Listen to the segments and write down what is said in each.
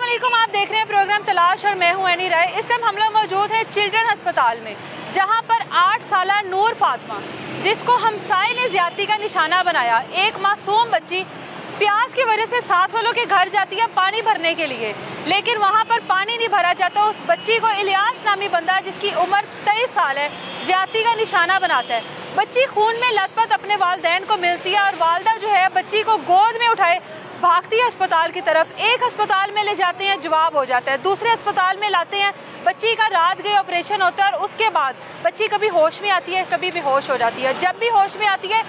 अस्सलामुअलैकुम, आप देख रहे हैं प्रोग्राम तलाश और मैं हूं एनी राय। इस टाइम हम लोग मौजूद हैं चिल्ड्रन अस्पताल में, जहां पर 8 साला नूर फातिमा, जिसको हमसाये ने ज्यादती का निशाना बनाया, एक मासूम बच्ची प्यास की वजह से साथ वालों के घर जाती है पानी भरने के लिए, लेकिन वहां पर पानी नहीं भरा जाता। उस बच्ची को इलियास नामी बंदा, जिसकी उम्र 23 साल है, ज्यादती का निशाना बनाता है। बच्ची खून में लथपथ अपने वालिदैन को मिलती है और वालदा जो है बच्ची को गोद में उठाए भागती है अस्पताल की तरफ। एक अस्पताल में ले जाते हैं, जवाब हो जाता है, दूसरे अस्पताल में लाते हैं, बच्ची का रात गए ऑपरेशन होता है और उसके बाद बच्ची कभी होश में आती है, कभी बेहोश हो जाती है। जब भी होश में आती है,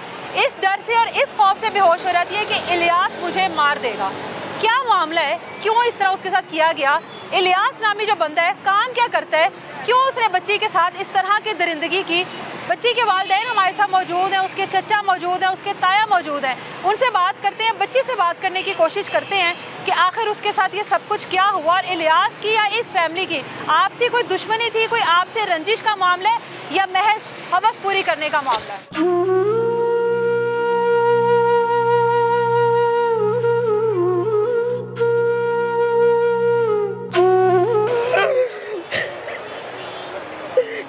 इस डर से और इस खौफ से बेहोश हो जाती है कि इलियास मुझे मार देगा। क्या मामला है, क्यों इस तरह उसके साथ किया गया, इलियास नामी जो बंदा है काम क्या करता है, क्यों उसने बच्ची के साथ इस तरह की दरिंदगी की। बच्ची के वालिदैन हमारे साथ मौजूद हैं, उसके चचा मौजूद हैं, उसके ताया मौजूद हैं। उनसे बात करते हैं, बच्ची से बात करने की कोशिश करते हैं कि आखिर उसके साथ ये सब कुछ क्या हुआ और इलियास की या इस फैमिली की आपसी कोई दुश्मनी थी, कोई आपसे रंजिश का मामला है या महज हवस पूरी करने का मामला है।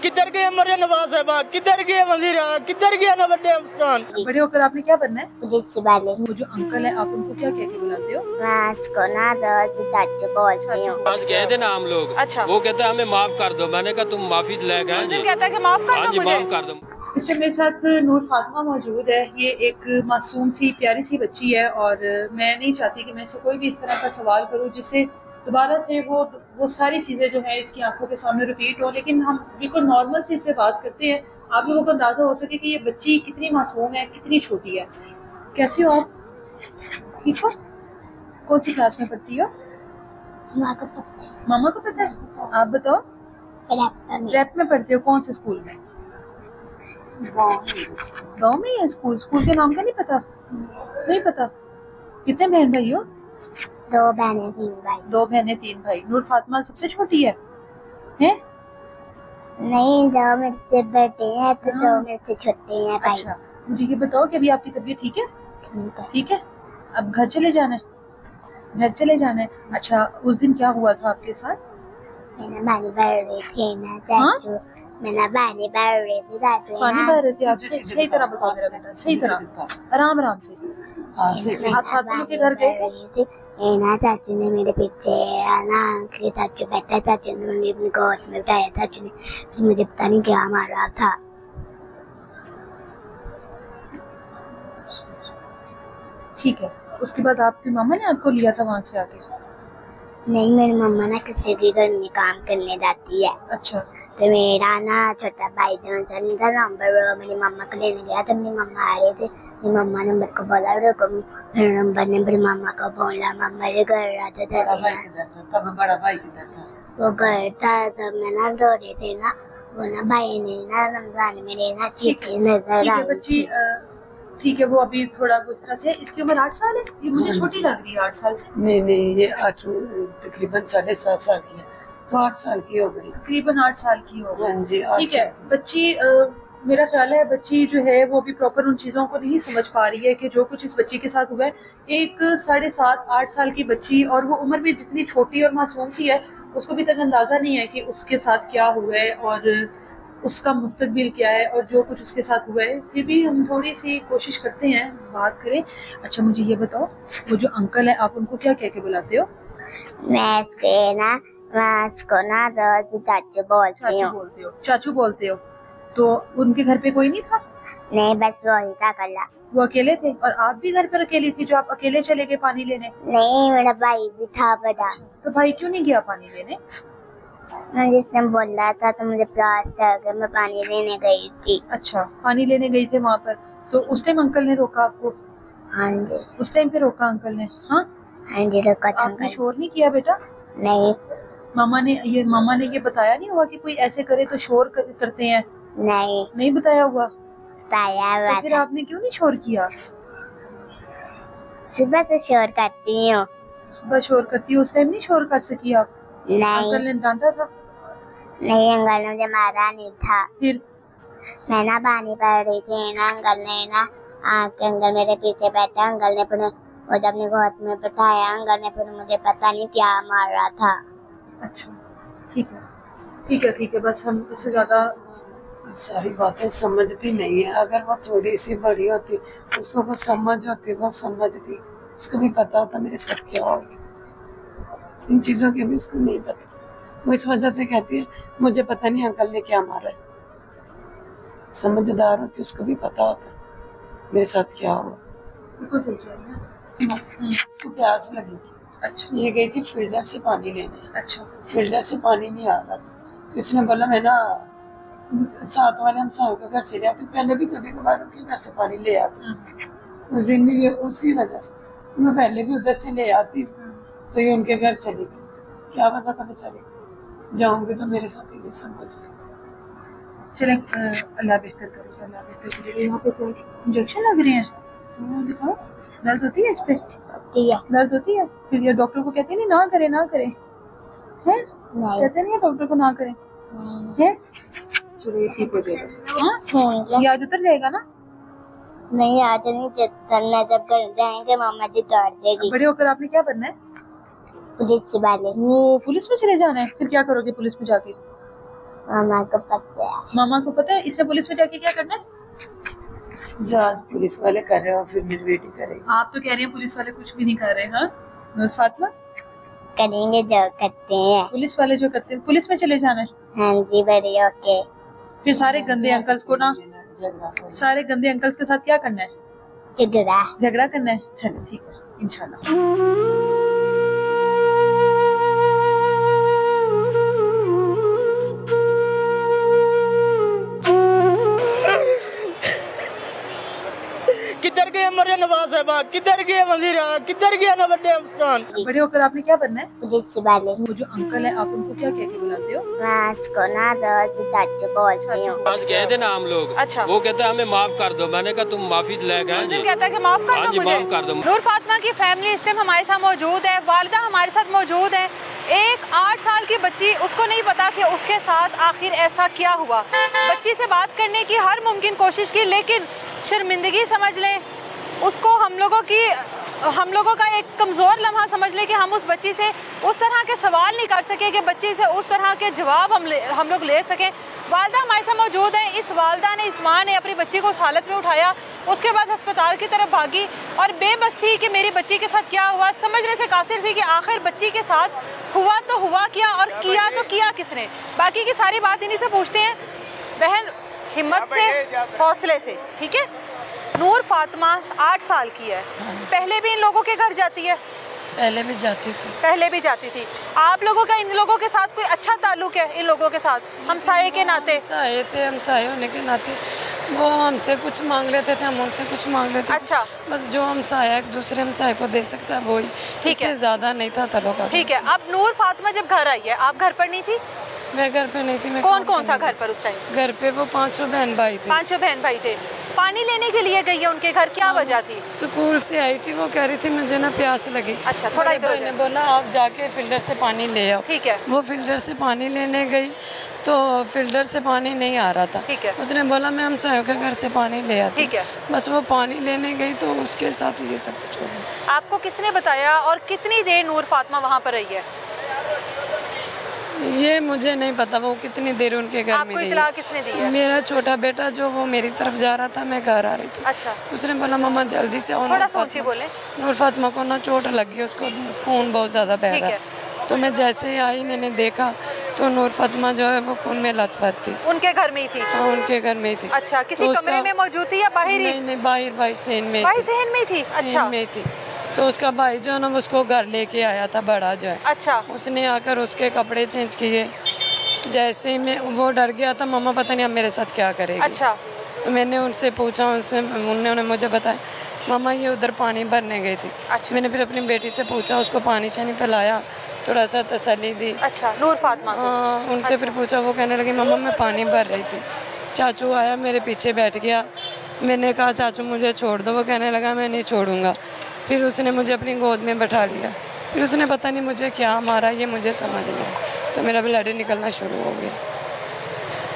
किधर गए मरियम नवाज साहबा, किधर गए वजीरा, किधर गया ना बड़े अफसरान। बड़े होकर आपने क्या बनना है? पुलिस वाले। वो जो अंकल है, आप उनको क्या कह के बुलाते हो? को ना चाचू बोलते हो। आज गए थे ना हम लोग। अच्छा। वो कहता है हमें माफ कर दो, मैंने कहा तुम माफी ले गए जी। कहता है कि माफ कर दो मुझे। माफ कर दो। इस टाइम मेरे साथ नूर फातिमा मौजूद है। ये एक मासूम सी प्यारी सी बच्ची है और मैं नहीं चाहती कि मैं इससे कोई भी इस तरह का सवाल करूं जिससे दोबारा से वो सारी चीज़ें जो है इसकी आंखों के सामने रिपीट हो। लेकिन हम बिल्कुल नॉर्मल से इससे बात करते हैं, आप लोगों को अंदाजा हो सके कि ये बच्ची कितनी मासूम है, कितनी छोटी है। कैसी हो आप? ठीक हो? कौन सी क्लास में पढ़ती हो? मामा को पता है? आप बताओ। रैप में पढ़ते हो? कौन से स्कूल में? गाँव में है स्कूल? स्कूल के नाम का नहीं पता? नहीं पता। कितने बहन भाई हो? 2 बहनें 3 भाई। 2 बहनें 3 भाई। नूर फातिमा सबसे छोटी है? हैं? नहीं, 2 मेरे से बड़े हैं तो 2 मेरे से छोटे हैं भाई। अच्छा, मुझे ये बताओ कि अभी आपकी तबीयत ठीक है? ठीक है। ठीक है, अब घर चले जाना है? घर चले जाना है। अच्छा, उस दिन क्या हुआ था आपके साथ? मैंने पानी भर रही थी ना चाचू। मैंने पानी भर रही थी चाचू। पानी भर रहे थे आप? सही तरह बताओ मेरा बेटा, सही तरह, आराम आराम से। आप साथ वालों के घर गए थे? ना चाचू ने मेरे पीछे ना कि चाचू बैठा, चाचू ने मुझे अपनी गोद में उठाया, चाचू ने फिर मुझे पता नहीं क्या मारा था। ठीक है, उसके बाद आपकी मामा ने आपको लिया था वहाँ से आके? नहीं, मेरी मम्मा ना किसी के घर में काम करने जाती है। अच्छा। तो मेरा ना छोटा भाई जॉनसन का नंबर मेरी मम्मा को लेने गया था। मेरी मम्मा आ रही थी, मेरी मम्मा नंबर को बोला, मेरे नंबर ने मेरी मम्मा को बोला। मम्मा से घर रहा था। बड़ा भाई किधर था? वो घर था, तब मैं ना रो रही थी ना, वो ना भाई ने ना रमजान मेरे ना चीखी नजर आई। बच्ची ठीक है, वो अभी थोड़ा उस तरह से। इसकी उम्र 8 साल है? ये मुझे छोटी लग रही है 8 साल से। नहीं, ये तकरीबन 7.5 साल की है, तो 8 साल की हो गई। तकरीबन 8 साल की हो गई। हाँ जी। ठीक है, बच्ची मेरा ख्याल है बच्ची जो है वो अभी प्रॉपर उन चीज़ों को नहीं समझ पा रही है कि जो कुछ इस बच्ची के साथ हुआ है। एक 7.5-8 साल की बच्ची, और वो उम्र में जितनी छोटी और मासूम सी है, उसको भी तक अंदाज़ा नहीं है कि उसके साथ क्या हुआ है और उसका मुस्तकबिल क्या है और जो कुछ उसके साथ हुआ है। फिर भी हम थोड़ी सी कोशिश करते हैं बात करें। अच्छा, मुझे ये बताओ, वो जो अंकल है आप उनको क्या कह के बुलाते हो? मैं इसको ना रोज चाचू बोलती हूँ। बोलते हो? चाचू बोलते हो? तो उनके घर पे कोई नहीं था? नहीं, बस वही था कल्ला। वो अकेले थे? और आप भी घर पर अकेली थी जो आप अकेले चले गए पानी लेने? नहीं, मेरा भाई भी था बड़ा। तो भाई क्यों नहीं गया पानी लेने? जिसने बोला था तो मुझे प्यास लगा, मैं पानी लेने गई थी। अच्छा, पानी लेने गई थे वहाँ पर, तो उस टाइम अंकल ने रोका आपको? हाँ जी। उस टाइम पे रोका अंकल ने? हाँ जी, रोका था। आपने शोर नहीं किया बेटा? नहीं। मामा ने ये बताया नहीं हुआ कि कोई ऐसे करे तो शोर करते हैं? नहीं बताया हुआ? तो फिर आपने क्यों नहीं शोर किया? सुबह तो शोर करती हूँ। सुबह शोर करती हूँ, उस टाइम नहीं शोर कर सकी आप? नहीं। अंकल ने डांटा था? नहीं, अंकल ने मुझे मारा नहीं था। फिर मैं ना पानी भर रही थी ना, अंकल ने ना आके अंकल मेरे पीछे बैठा, अंकल ने अपने और जब मेरे को हाथ में बैठाया अंकल ने, फिर मुझे पता नहीं क्या मार रहा था। अच्छा ठीक है ठीक है ठीक है, बस हम इससे ज़्यादा सारी बातें समझती नहीं है। अगर वो थोड़ी सी बड़ी होती, उसको कुछ समझ होती, वो समझती, उसको भी पता होता मेरे साथ क्या होगा। इन चीज़ों के भी उसको नहीं पता। वो इस वजह से कहती है मुझे पता नहीं अंकल ने क्या मारा है। समझदार होती, उसको भी पता होता मेरे साथ क्या हुआ। उसको प्यास लगी थी। अच्छा ये गई थी फिल्टर से पानी लेने। अच्छा फिल्टर से पानी नहीं आ रहा था, तो इसने बोला मैं ना साथ वाले हम साहब के घर से ले आते, पहले भी कभी कभार उनके घर से पानी ले आती। उस दिन भी ये उसी वजह से मैं पहले भी उधर से ले आती, तो ये उनके घर चली गई। क्या पता था बेचारी जाऊंगी तो मेरे साथ ही नहीं समझ। चलें अल्लाह बेहतर करो, अल्लाह बेहतर करो। यहाँ पे कोई इंजेक्शन लग रहे हैं, वो दिखाओ। दर्द होती है इस पे? दर्द होती है? फिर ये डॉक्टर को कहते नहीं ना करे ना करे, हैं? कहते नहीं है डॉक्टर को ना करें, हैं? चलो ये ठीक हो जाएगा। हाँ याद उतर जाएगा ना? नहीं आज नहीं चलना, जब कर जाएंगे मामा जी डांट देगी। बड़े होकर आपने क्या बनना है? पुलिस वाले। वो पुलिस में चले जाना है? फिर क्या करोगे पुलिस में जाके? मामा को पता है। मामा को पता है इसने पुलिस में जाके क्या करना है? जो आज पुलिस वाले कर रहे हो फिर मेरी बेटी करेगी। आप तो कह रही हैं पुलिस वाले कुछ भी नहीं कर रहे। हाँ नूर फातिमा, करेंगे जो करते हैं। पुलिस वाले जो करते हैं, पुलिस में चले जाना है। हाँ जी बड़ी ओके। फिर सारे गंदे अंकल्स को ना, सारे गंदे अंकल्स के साथ क्या करना है? झगड़ा करना है। चलो ठीक है इंशाल्लाह। किधर गए मरिया नवाज साहबा, किधर गए वजीरा, किधर गया ना बड़े अफगान। बड़े होकर आपने क्या बनना है? पुलिस वाले। वो जो अंकल है आप उनको क्या कह के बुलाते हो? मैं इसको ना रोज चाचू बोलती हूँ। आज गए थे ना हम लोग। अच्छा। वो कहते हमें माफ कर दो, मैंने कहा तुम माफी ले गए जी। कहता है कि माफ कर दो मुझे। माफ कर दो। नूर फातिमा की फैमिली इस टाइम हमारे साथ मौजूद है, वालिदा हमारे साथ मौजूद है। एक 8 साल की बच्ची, उसको नहीं पता कि उसके साथ आखिर ऐसा क्या हुआ। बच्ची से बात करने की हर मुमकिन कोशिश की, लेकिन शर्मिंदगी समझ लें, उसको हम लोगों का एक कमज़ोर लम्हा समझ ले कि हम उस बच्ची से उस तरह के सवाल नहीं कर सके कि बच्ची से उस तरह के जवाब हम लोग ले सकें। वालदा हमारे साथ मौजूद है। इस वालदा ने, इस माँ ने अपनी बच्ची को उस हालत में उठाया, उसके बाद अस्पताल की तरफ भागी और बेबस थी कि मेरी बच्ची के साथ क्या हुआ, समझने से कासिर थी कि आखिर बच्ची के साथ हुआ तो हुआ क्या और किया तो किया किसने। बाकी की सारी बात इन्हीं से पूछते हैं। बहन हिम्मत से, हौसले से, ठीक है। नूर फातिमा 8 साल की है। पहले भी इन लोगों के घर जाती है? पहले भी जाती थी। पहले भी जाती थी। आप लोगों का इन लोगों के साथ कोई अच्छा ताल्लुक है? इन लोगों के साथ हमसाये के नाते? हमसाये थे, हमसाये होने के नाते वो हमसे कुछ मांग लेते थे, हम उनसे कुछ मांग लेते थे। अच्छा। बस जो हमसाया एक दूसरे हमसाये को दे सकता है वही, इससे ज्यादा नहीं था ताल्लुक। ठीक है। अब नूर फातिमा जब घर आई है, आप घर पर नहीं थी? मैं घर पे नहीं थी। मैं कौन कौन था घर पर उस टाइम? घर पे वो 5 बहन भाई थे। 5 बहन भाई थे। पानी लेने के लिए गई है उनके घर, क्या वजह थी? स्कूल से आई थी, वो कह रही थी मुझे ना प्यास लगी। अच्छा, थोड़ा इधर मैंने बोला आप जाके फिल्टर से पानी ले आओ। ठीक है। वो फिल्टर से पानी लेने गई तो फिल्टर से पानी नहीं आ रहा था। ठीक है। उसने बोला मैं हमसायों के घर से पानी ले आती। ठीक है। बस वो पानी लेने गई तो उसके साथ ये सब कुछ हो गया। आपको किसने बताया और कितनी देर नूर फातिमा वहाँ पर रही है? ये मुझे नहीं पता वो कितनी देर उनके घर में आपको रही। इत्तला किसने दी है? मेरा छोटा बेटा जो वो मेरी तरफ जा रहा था, मैं घर आ रही थी। अच्छा। उसने बोला मम्मा जल्दी से आओ। थोड़ा सोचिए बोले। नूर फातिमा को ना चोट लग गई, उसको खून बहुत ज़्यादा बह रहा है। तो मैं जैसे ही आई मैंने देखा तो नूर फातिमा जो है वो खून में लथपथ थी। उनके घर में ही थी? हाँ उनके घर में ही थी। अच्छा, किसी कमरे में मौजूद थी या बाहर ही? नहीं बाहर सहन में थी। अच्छा में थी। तो उसका भाई जो है ना उसको घर लेके आया था, बड़ा जो है। अच्छा। उसने आकर उसके कपड़े चेंज किए। जैसे ही मैं वो डर गया था, मम्मा पता नहीं अब मेरे साथ क्या करेगी। अच्छा। तो मैंने उनसे पूछा, उन्होंने मुझे बताया मामा ये उधर पानी भरने गई थी। अच्छा। मैंने फिर अपनी बेटी से पूछा, उसको पानी शानी पिलाया, थोड़ा सा तसल्ली दी। अच्छा, नूर फातिमा को? हाँ उनसे फिर पूछा, वो कहने लगी मम्मा मैं पानी भर रही थी। चाचू आया मेरे पीछे बैठ गया, मैंने कहा चाचू मुझे छोड़ दो, वो कहने लगा मैं नहीं छोड़ूंगा। फिर उसने मुझे अपनी गोद में बैठा लिया, फिर उसने पता नहीं मुझे क्या मारा, ये मुझे समझ नहीं आया। तो मेरा ब्लड निकलना शुरू हो गया।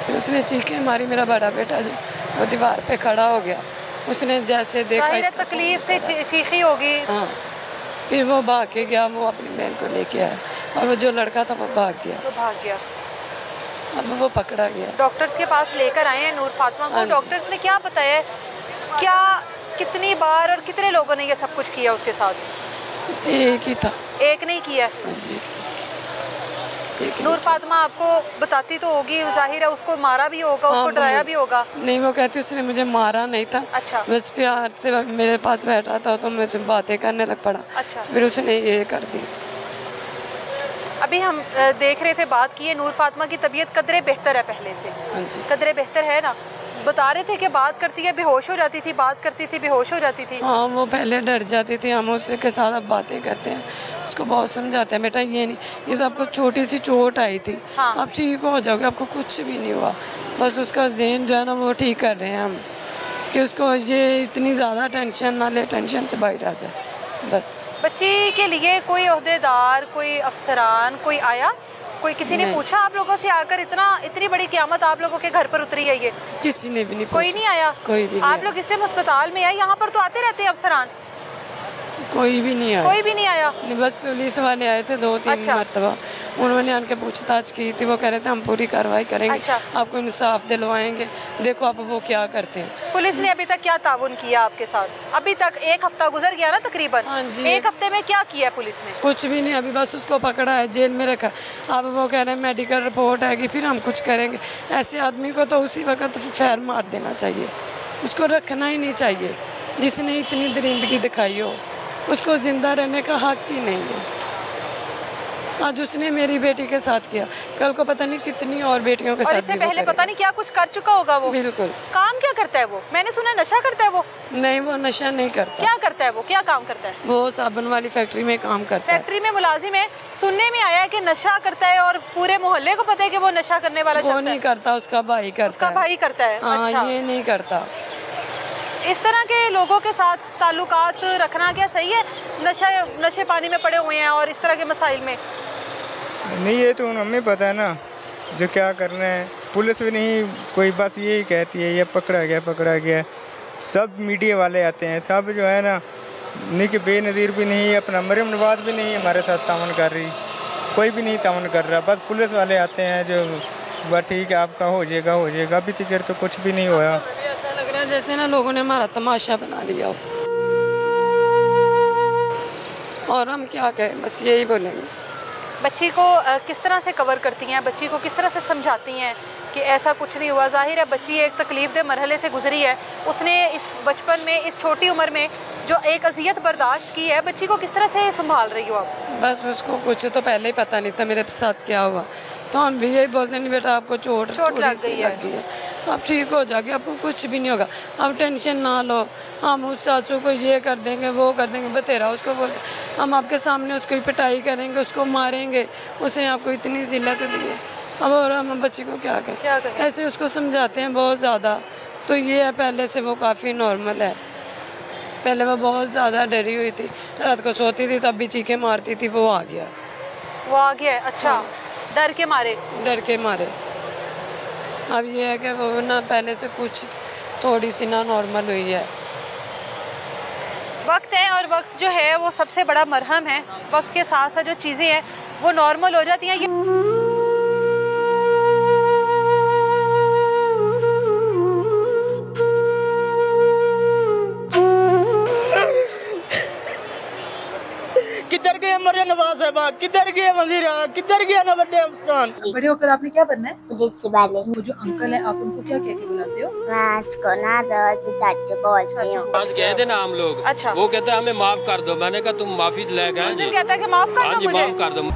फिर उसने चीखें मारी, मेरा बड़ा बेटा जो वो दीवार पे खड़ा हो गया, उसने जैसे देखा तकलीफ से चीखी होगी। हाँ फिर वो भाग के गया, वो अपनी बहन को लेके आया और वो जो लड़का था वो भाग गया। तो भाग गया। अब वो पकड़ा गया। डॉक्टर्स के पास लेकर आए हैं नूर फातिमा को। हाँ जी। डॉक्टर्स ने क्या बताया, क्या कितनी बार और कितने लोगों ने ये सब कुछ किया उसके साथ? एक ही था। एक नहीं किया। हाँ जी। नूर फातिमा आपको बताती तो होगी, जाहिर है उसको मारा भी होगा, उसको डराया भी होगा। नहीं, वो कहती उसने मुझे मारा नहीं था। अच्छा। बस प्यार से मेरे पास बैठा था तो मुझे बातें करने लग पड़ा। अच्छा। फिर उसने ये कर दी। अभी हम देख रहे थे, बात की है, नूर फातिमा की तबीयत कदरे बेहतर है पहले से। हाँ जी। कदरे बेहतर है ना। बता रहे थे कि बात करती है बेहोश हो जाती थी, बात करती थी बेहोश हो जाती थी। हाँ, वो पहले डर जाती थी। हम उसके के साथ अब बातें करते हैं, उसको बहुत समझाते हैं, बेटा ये नहीं, ये सब आपको छोटी सी चोट आई थी। हाँ। आप ठीक हो जाओगे, आपको कुछ भी नहीं हुआ। बस उसका ज़हन जो है ना वो ठीक कर रहे हैं हम, कि उसको ये इतनी ज़्यादा टेंशन ना ले, टेंशन से बाहर आ जाए बस। बच्ची के लिए कोई ओहदेदार, कोई अफसरान, कोई आया? कोई किसी ने पूछा आप लोगों से आकर? इतनी बड़ी क़यामत आप लोगों के घर पर उतरी है ये? किसी ने भी नहीं कोई पूछा। नहीं आया? कोई भी नहीं आप लोग इस टाइम अस्पताल में आए, यहाँ पर तो आते रहते हैं अफसरान? कोई भी नहीं आया। कोई भी नहीं आया? नहीं, बस पुलिस वाले आए थे 2-3 अच्छा। मरतबा। उन्होंने आके पूछताछ की थी, वो कह रहे थे हम पूरी कार्रवाई करेंगे। अच्छा। आपको इंसाफ दिलवाएंगे। देखो आप वो क्या करते हैं। पुलिस ने अभी तक क्या ताउन किया आपके साथ? अभी तक 1 हफ्ता गुजर गया ना तकरीबन। हाँ जी। 1 हफ्ते में क्या किया पुलिस ने? कुछ भी नहीं, अभी बस उसको पकड़ा है, जेल में रखा। अब वो कह रहे हैं मेडिकल रिपोर्ट आएगी फिर हम कुछ करेंगे। ऐसे आदमी को तो उसी वक्त फैर मार देना चाहिए, उसको रखना ही नहीं चाहिए। जिसने इतनी दरिंदगी दिखाई हो, उसको जिंदा रहने का हक ही नहीं है। आज उसने मेरी बेटी के साथ किया, कल को पता नहीं कितनी और बेटियों के और साथ इससे भी वो पहले पता करेगा। नहीं क्या कुछ कर चुका होगा वो। बिल्कुल। काम क्या करता है वो? मैंने सुना नशा करता है वो। नहीं, वो नशा नहीं करता। क्या करता है वो? क्या काम करता है? वो साबुन वाली फैक्ट्री में काम करता है। फैक्ट्री में मुलाजिम है। सुनने में आया है कि नशा करता है और पूरे मोहल्ले को पता है कि वो नशा करने वाला वो शख्स है। नहीं करता, उसका भाई करता उसका है। भाई करता है। हाँ, अच्छा। ये नहीं करता। इस तरह के लोगों के साथ ताल्लुकात रखना क्या सही है? नशे पानी में पड़े हुए हैं और इस तरह के मसाइल में। नहीं, ये तो हमें पता है ना जो क्या करना है। पुलिस भी नहीं, कोई बस यही कहती है ये पकड़ा गया। सब मीडिया वाले आते हैं, सब जो है ना, नहीं कि बेनज़ीर भी नहीं, अपना मरियम नवाज भी नहीं हमारे साथ तावन कर रही, कोई भी नहीं तावन कर रहा। बस पुलिस वाले आते हैं जो बस ठीक है आपका हो जाएगा। अभी तक तो कुछ भी नहीं हुआ। ऐसा लग रहा है जैसे ना लोगों ने हमारा तमाशा बना लिया हो। और हम क्या कहें, बस यही बोलेंगे। बच्ची को किस तरह से कवर करती हैं? बच्ची को किस तरह से समझाती हैं कि ऐसा कुछ नहीं हुआ? जाहिर है बच्ची एक तकलीफ दे मरहले से गुजरी है। उसने इस बचपन में, इस छोटी उम्र में जो एक अजियत बर्दाश्त की है, बच्ची को किस तरह से संभाल रही हो आप? बस उसको कुछ तो पहले ही पता नहीं था मेरे साथ क्या हुआ, तो हम भी यही बोलते नहीं बेटा आपको चोट लग लग गई है, आप ठीक हो जाओगे, आपको कुछ भी नहीं होगा, आप टेंशन ना लो, हम उस चाचू को ये कर देंगे वो कर देंगे, बतेरा उसको बोल, हम आपके सामने उसको पिटाई करेंगे, उसको मारेंगे, उसे आपको इतनी जिल्लत दी है। अब और हम बच्चे को क्या कहें? ऐसे उसको समझाते हैं बहुत ज़्यादा। तो ये है, पहले से वो काफ़ी नॉर्मल है। पहले वो बहुत ज़्यादा डरी हुई थी, रात को सोती थी तब भी चीखें मारती थी, वो आ गया। वो आ गया? अच्छा। हाँ। डर के मारे। अब ये है कि वो ना पहले से कुछ थोड़ी सी ना नॉर्मल हुई है। वक्त है, और वक्त जो है वो सबसे बड़ा मरहम है। वक्त के साथ साथ जो चीज़ें हैं वो नॉर्मल हो जाती हैं। ये किधर गए मरियम नवाज साहबा, किधर गए वजीर, किधर गया ना बड़े अफसरान। बड़े होकर आपने क्या बनना है? पुलिस वाले। वो जो अंकल है, आप उनको क्या कह के बुलाते हो? मैं उसको ना चाचू बोलती हूँ। आज गए थे ना हम लोग। अच्छा। वो कहते हैं हमें माफ कर दो। मैंने कहा तुम माफी ले गए जी। कहता है कि माफ कर हाँ दो जी, मुझे। माफ कर दो।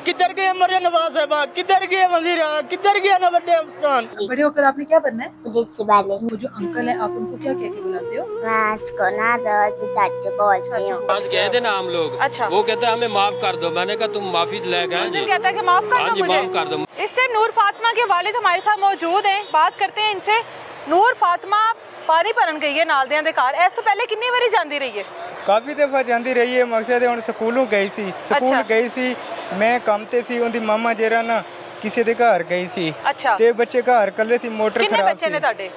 किधर गए मरियम मरियम नवाज साहबा, किधर गए वजीर, किधर गया ना बड़े अफगान। बड़े होकर आपने क्या बनना है? पुलिस वाले। वो जो अंकल है, आप उनको क्या कह के बुलाते हो? मैं उसको ना दादी बोलती हूँ। आज गए थे ना हम लोग। अच्छा। वो कहता है हमें माफ कर दो। मैंने कहा तुम माफी ले गए जी। कहता है कि माफ कर हाँ दो जी, मुझे। माफ कर दो। इस टाइम नूर फातिमा के वालिद हमारे साथ मौजूद हैं, बात करते हैं इनसे। नूर फातिमा पानी भरन गई है नाल दे घर, इस तो पहले कितनी बारी जाती रही है? काफ़ी दफ़ा जाती रही है। मकसद है, स्कूलों गई सी, स्कूल गई सी, मैं काम ते सी, उनकी मामा जेरा ना किसी के घर गई सी। अच्छा। ते बच्चे घर कल्ले सी, मोटर कितने खराब बच्चे ने ਤੁਹਾਡੇ?